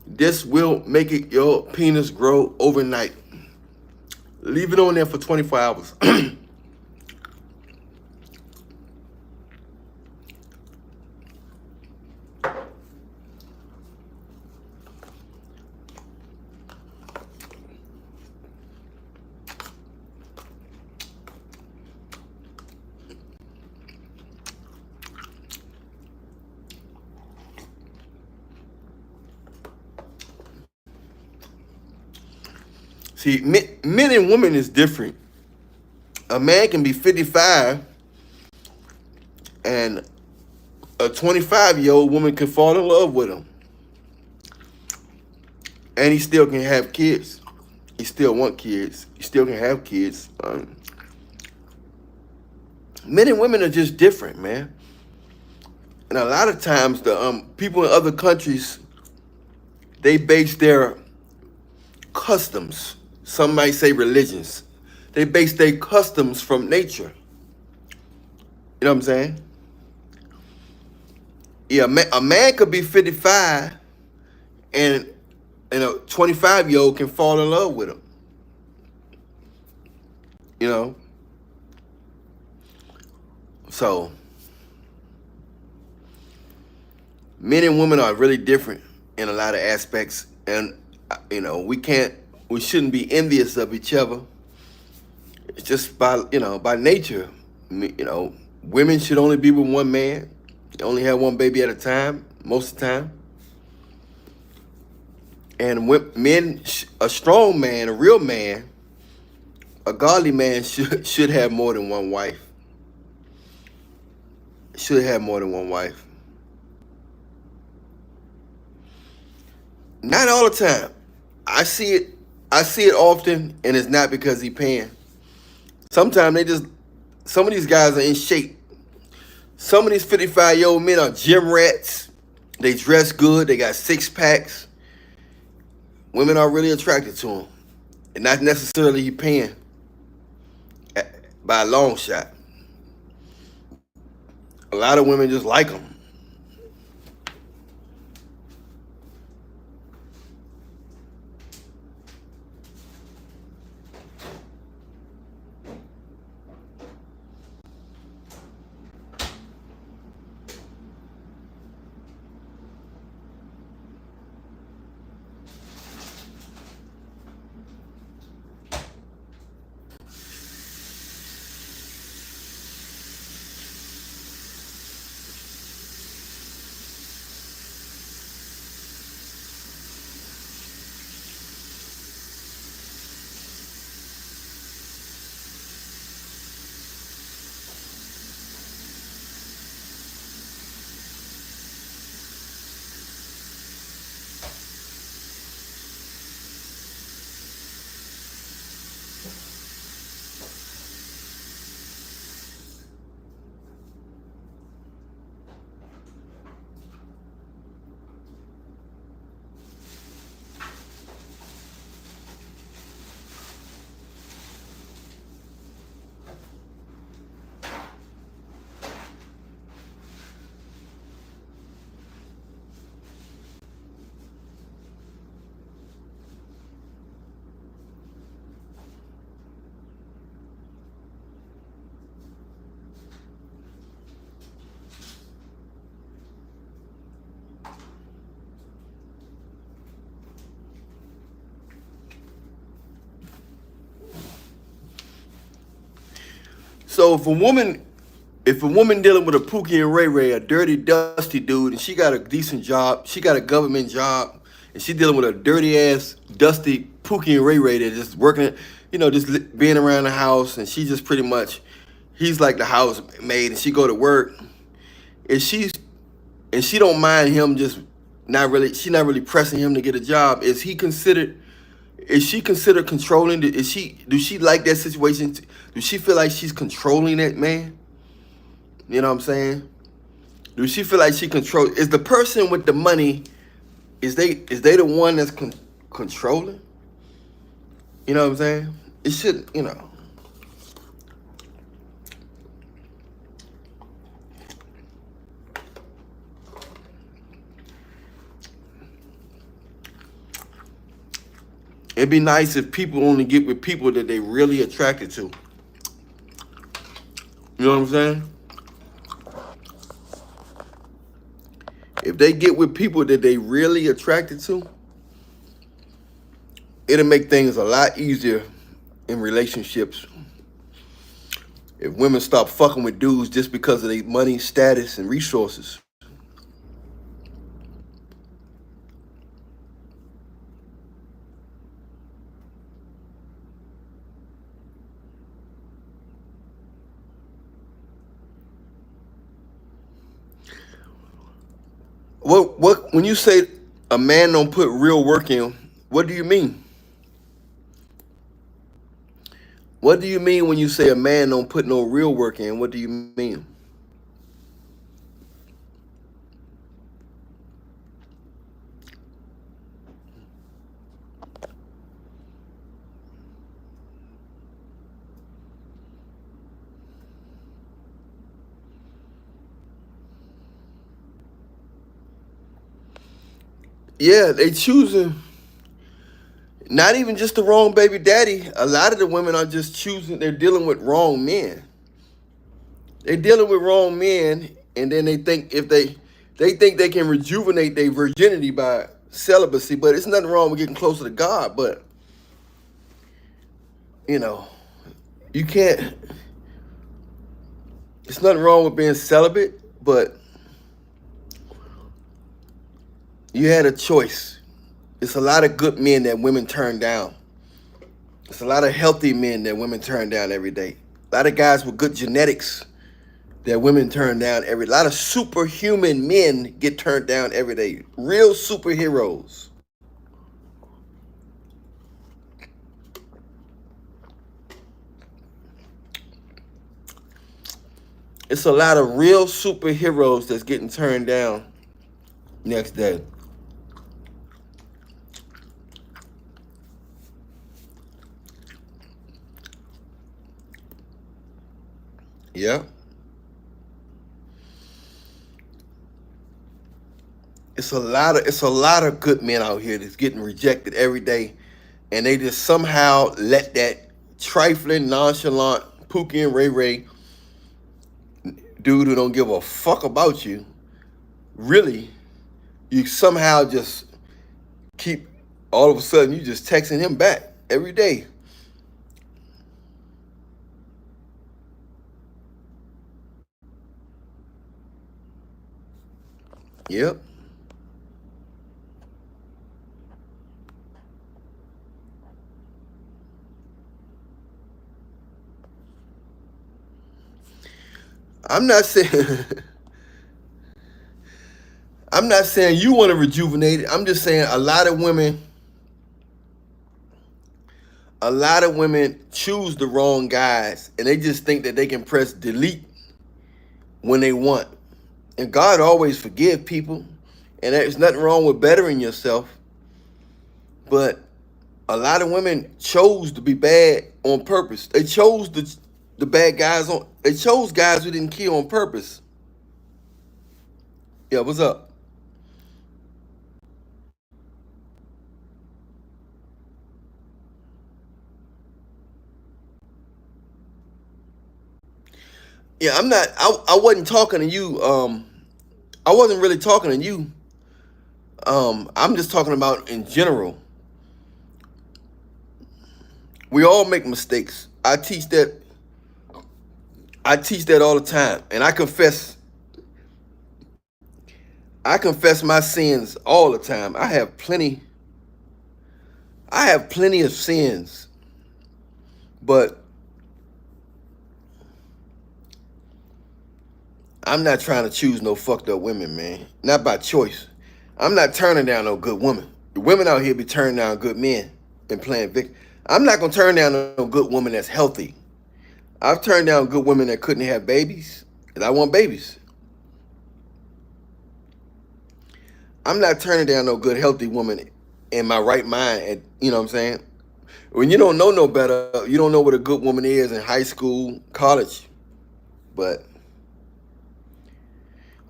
this will make your penis grow overnight. Leave it on there for 24 hours. See, men and women is different. A man can be 55 and A 25-year-old woman can fall in love with him, and he still can have kids. He still want kids. He still can have kids. Men and women are just different, man. And a lot of times, the people in other countries, they base their customs. Some might say religions. They base their customs from nature. You know what I'm saying? Yeah, a man could be 55 and a 25-year-old can fall in love with him. You know? So, men and women are really different in a lot of aspects. And, we shouldn't be envious of each other. It's just by nature. Women should only be with one man. They only have one baby at a time, most of the time. And men, a strong man, a real man, a godly man should have more than one wife. Should have more than one wife. Not all the time. I see it often, and it's not because he paying. Sometimes some of these guys are in shape. Some of these 55-year-old men are gym rats. They dress good. They got six packs. Women are really attracted to him, and not necessarily he paying by a long shot. A lot of women just like him. So if a woman dealing with a Pookie and Ray Ray, a dirty, dusty dude, and she got a decent job, she got a government job, and she dealing with a dirty ass, dusty Pookie and Ray Ray that just working, just being around the house, and she just pretty much, he's like the housemaid, and she go to work, and she don't mind him just she's not really pressing him to get a job. Is she considered controlling? Does she like that situation? Does she feel like she's controlling that man? You know what I'm saying? Do she feel like she is the person with the money, is they the one that's controlling? You know what I'm saying? It should, It'd be nice if people only get with people that they really attracted to. You know what I'm saying? If they get with people that they really attracted to, it'll make things a lot easier in relationships. If women stop fucking with dudes just because of their money, status, and resources. What when you say a man don't put real work in, what do you mean? What do you mean when you say a man don't put no real work in? What do you mean? Yeah, they choosing not even just the wrong baby daddy. A lot of the women are just choosing. They're dealing with wrong men. They're dealing with wrong men, and then they think if they think they can rejuvenate their virginity by celibacy. But it's nothing wrong with getting closer to God. But you know, you can't. It's nothing wrong with being celibate, but you had a choice. It's a lot of good men that women turn down. It's a lot of healthy men that women turn down every day. A lot of guys with good genetics that women turn down every. A lot of superhuman men get turned down every day. Real superheroes. It's a lot of real superheroes that's getting turned down next day. Yeah. It's a lot of good men out here that's getting rejected every day, and they just somehow let that trifling, nonchalant Pookie and Ray Ray dude who don't give a fuck about you, really, you somehow just keep all of a sudden you just texting him back every day. Yep. I'm not saying I'm not saying you want to rejuvenate it. I'm just saying a lot of women choose the wrong guys and they just think that they can press delete when they want. And God always forgive people. And there's nothing wrong with bettering yourself. But a lot of women chose to be bad on purpose. They chose the bad guys on. They chose guys who didn't kill on purpose. Yeah, what's up? Yeah, I'm not. I wasn't talking to you. I wasn't really talking to you. I'm just talking about in general. We all make mistakes. I teach that all the time, and I confess my sins all the time. I have plenty of sins, but I'm not trying to choose no fucked up women, man. Not by choice. I'm not turning down no good woman. The women out here be turning down good men and playing victim. I'm not gonna turn down no good woman that's healthy. I've turned down good women that couldn't have babies, and I want babies. I'm not turning down no good healthy woman in my right mind. And you know what I'm saying? When you don't know no better, you don't know what a good woman is in high school, college. But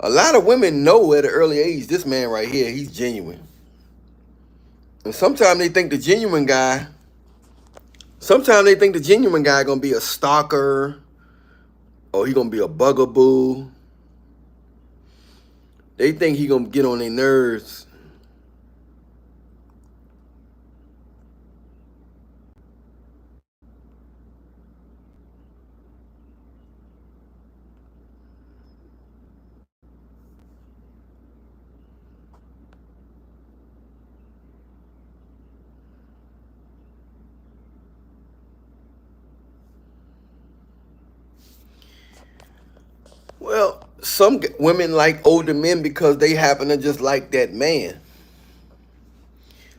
a lot of women know at an early age, this man right here, he's genuine. And sometimes they think the genuine guy gonna be a stalker or he gonna be a bugaboo. They think he gonna get on their nerves. Well, some women like older men because they happen to just like that man.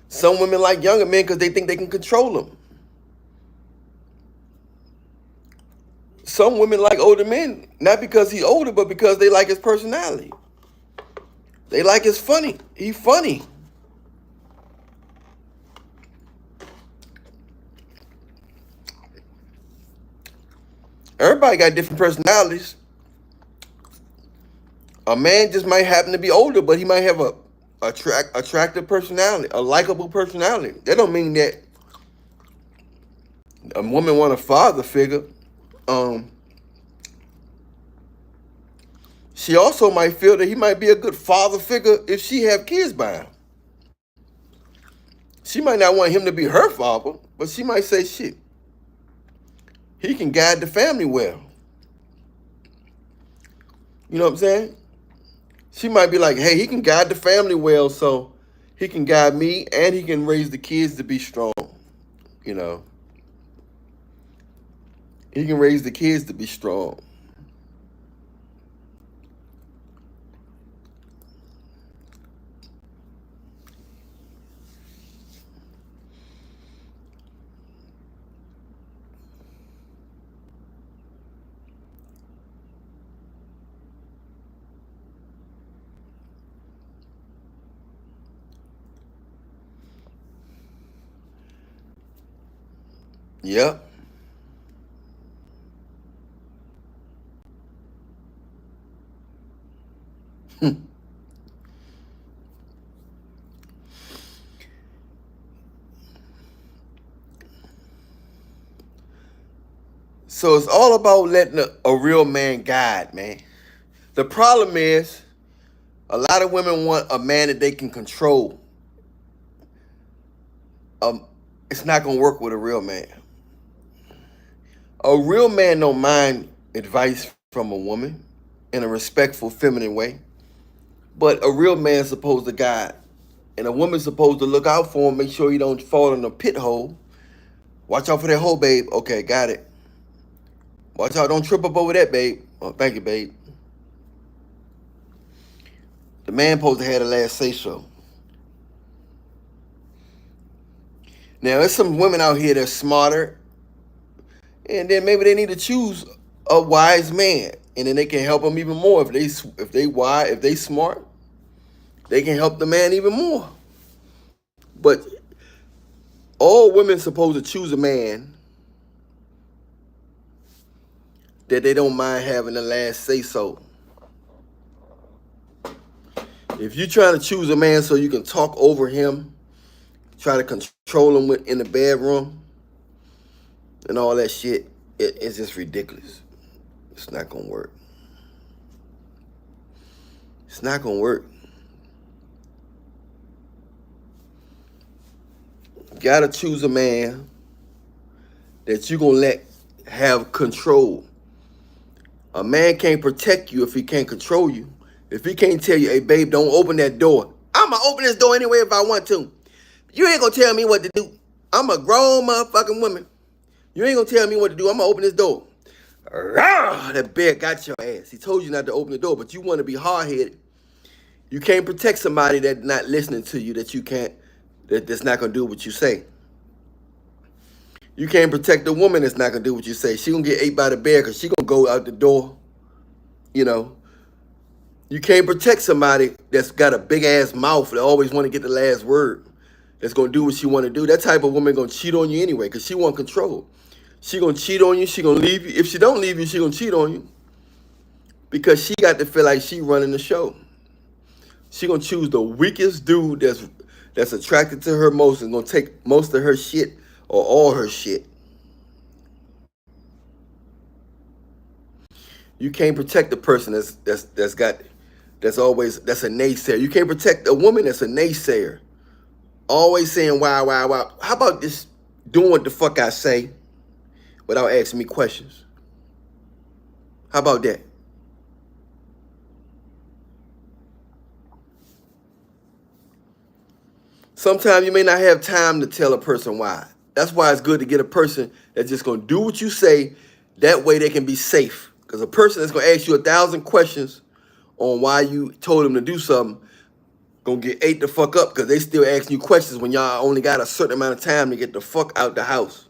Some women like younger men because they think they can control them. Some women like older men, not because he's older, but because they like his personality. They like his funny. He's funny. Everybody got different personalities. A man just might happen to be older, but he might have a attractive personality, a likable personality. That don't mean that a woman want a father figure. She also might feel that he might be a good father figure if she have kids by him. She might not want him to be her father, but she might say, shit, he can guide the family well. You know what I'm saying? She might be like, hey, he can guide the family well, so he can guide me and he can raise the kids to be strong. You know, he can raise the kids to be strong. Yep. So it's all about letting a real man guide, man. The problem is a lot of women want a man that they can control. It's not going to work with a real man. A real man don't mind advice from a woman in a respectful, feminine way. But a real man's supposed to guide. And a woman's supposed to look out for him, make sure he don't fall in a pit hole. Watch out for that hole, babe. Okay, got it. Watch out, don't trip up over that, babe. Oh, thank you, babe. The man supposed to have the last say-so. Now, there's some women out here that's smarter, and then maybe they need to choose a wise man, and then they can help them even more. If they smart, they can help the man even more. But all women supposed to choose a man that they don't mind having the last say-so. If you're trying to choose a man so you can talk over him, try to control him in the bedroom, and all that shit, it's just ridiculous. It's not going to work. It's not going to work. You got to choose a man that you're going to let have control. A man can't protect you if he can't control you. If he can't tell you, hey, babe, don't open that door. I'm going to open this door anyway if I want to. You ain't going to tell me what to do. I'm a grown motherfucking woman. You ain't going to tell me what to do. I'm going to open this door. Rawr, that bear got your ass. He told you not to open the door, but you want to be hard-headed. You can't protect somebody that's not listening to you, that's not going to do what you say. You can't protect a woman that's not going to do what you say. She going to get ate by the bear because she going to go out the door. You know. You can't protect somebody that's got a big-ass mouth that always want to get the last word. That's going to do what she want to do. That type of woman going to cheat on you anyway because she want control. She going to cheat on you. She going to leave you. If she don't leave you, she going to cheat on you because she got to feel like she running the show. She going to choose the weakest dude that's attracted to her most and going to take most of her shit or all her shit. You can't protect the person that's a naysayer. You can't protect a woman that's a naysayer. Always saying why. How about this doing what the fuck I say without asking me questions? How about that? Sometimes you may not have time to tell a person why. That's why it's good to get a person that's just going to do what you say. That way they can be safe. Because a person that's going to ask you 1,000 questions on why you told them to do something gonna get ate the fuck up because they still asking you questions when y'all only got a certain amount of time to get the fuck out the house.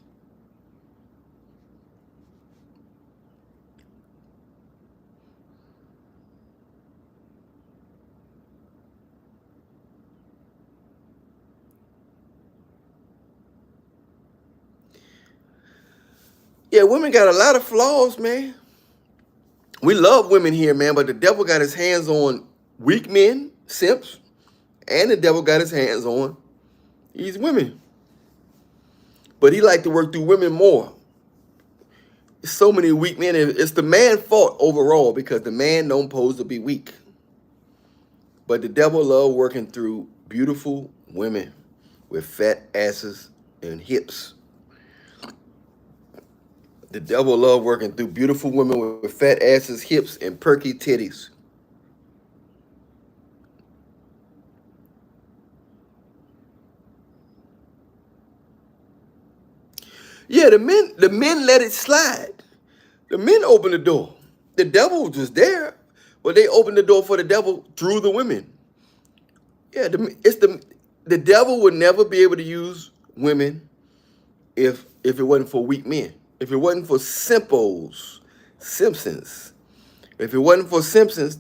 Yeah, women got a lot of flaws, man. We love women here, man, but the devil got his hands on weak men, simps, and the devil got his hands on these women. But he like to work through women more. So many weak men. It's the man fault overall because the man don't pose to be weak. But the devil love working through beautiful women with fat asses and hips. The devil love working through beautiful women with fat asses, hips, and perky titties. Yeah, the men let it slide. The men opened the door. The devil was just there, but they opened the door for the devil through the women. Yeah, the devil would never be able to use women if it wasn't for weak men. If it wasn't for Simpsons. If it wasn't for Simpsons,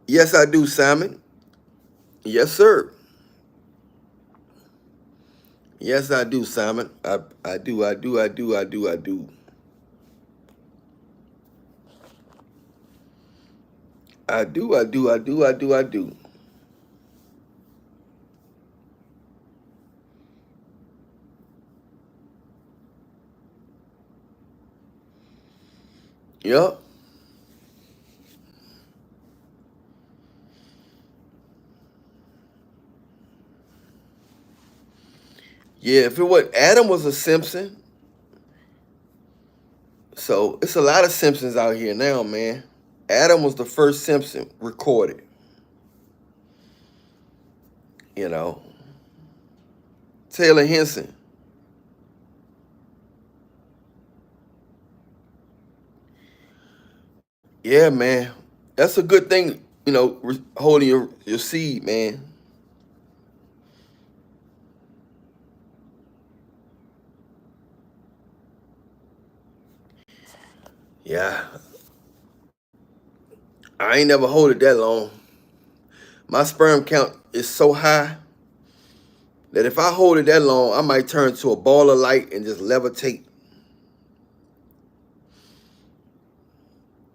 yes, I do, Simon. Yes, sir. Yes, I do, Simon. I do. I do. Yep. Yeah, if it was Adam was a Simpson, so it's a lot of Simpsons out here now, man. Adam was the first Simpson recorded. You know, Taylor Henson. Yeah, man, that's a good thing. You know, holding your seed, man. Yeah, I ain't never hold it that long. My sperm count is so high that if I hold it that long, I might turn to a ball of light and just levitate.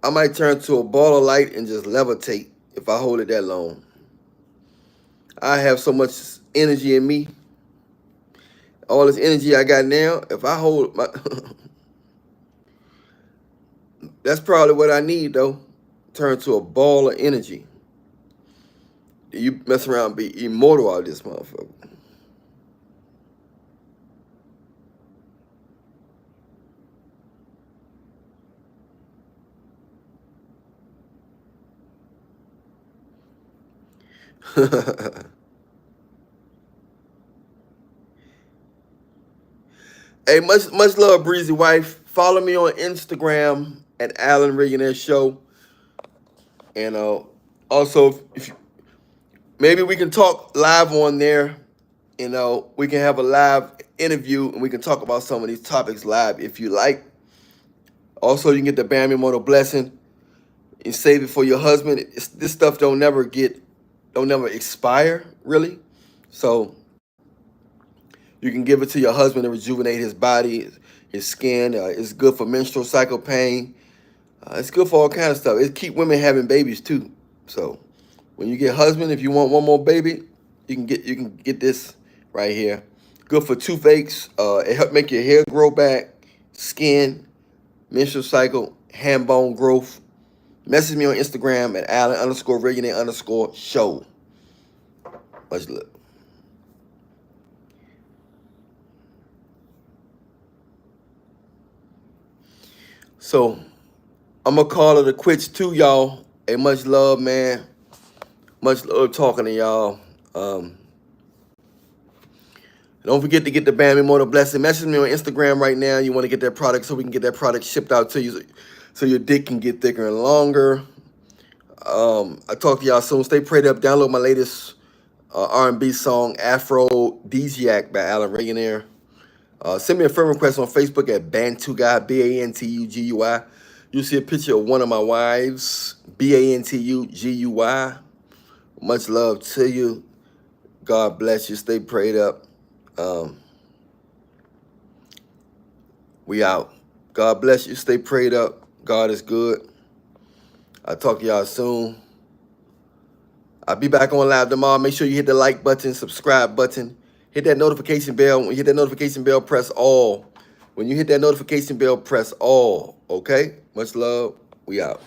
I might turn to a ball of light and just levitate if I hold it that long. I have so much energy in me. All this energy I got now, if I hold my that's probably what I need though. Turn to a ball of energy. You mess around and be immortal out of this motherfucker. Hey, much love, Breezy Wife. Follow me on Instagram at Allan Reallionaire Show. And also, if maybe we can talk live on there. You know, we can have a live interview and we can talk about some of these topics live if you like. Also, you can get the Bammy Moto blessing and save it for your husband. This stuff don't never expire, really. So you can give it to your husband to rejuvenate his body, his skin. It's good for menstrual cycle pain. It's good for all kinds of stuff. It keep women having babies too. So when you get husband, if you want one more baby, you can get this right here. Good for toothaches. It help make your hair grow back, skin, menstrual cycle, hand bone growth. Message me on Instagram at Allan_Reallionaire_show. Much love. So I'm gonna call it a quits too, y'all. Hey, much love, man. Much love talking to y'all. Don't forget to get the Bam Immortal Blessing. Message me on Instagram right now. You want to get that product so we can get that product shipped out to you so your dick can get thicker and longer. I talk to y'all soon. Stay prayed up. Download my latest R&B song, Aphrodisiac by Allan Reallionaire. Send me a friend request on Facebook at Bantugui, Bantugui. You'll see a picture of one of my wives, Bantugui. Much love to you. God bless you. Stay prayed up. We out. God bless you. Stay prayed up. God is good. I'll talk to y'all soon. I'll be back on live tomorrow. Make sure you hit the like button, subscribe button. Hit that notification bell. When you hit that notification bell, press all. When you hit that notification bell, press all. Okay? Much love. We out.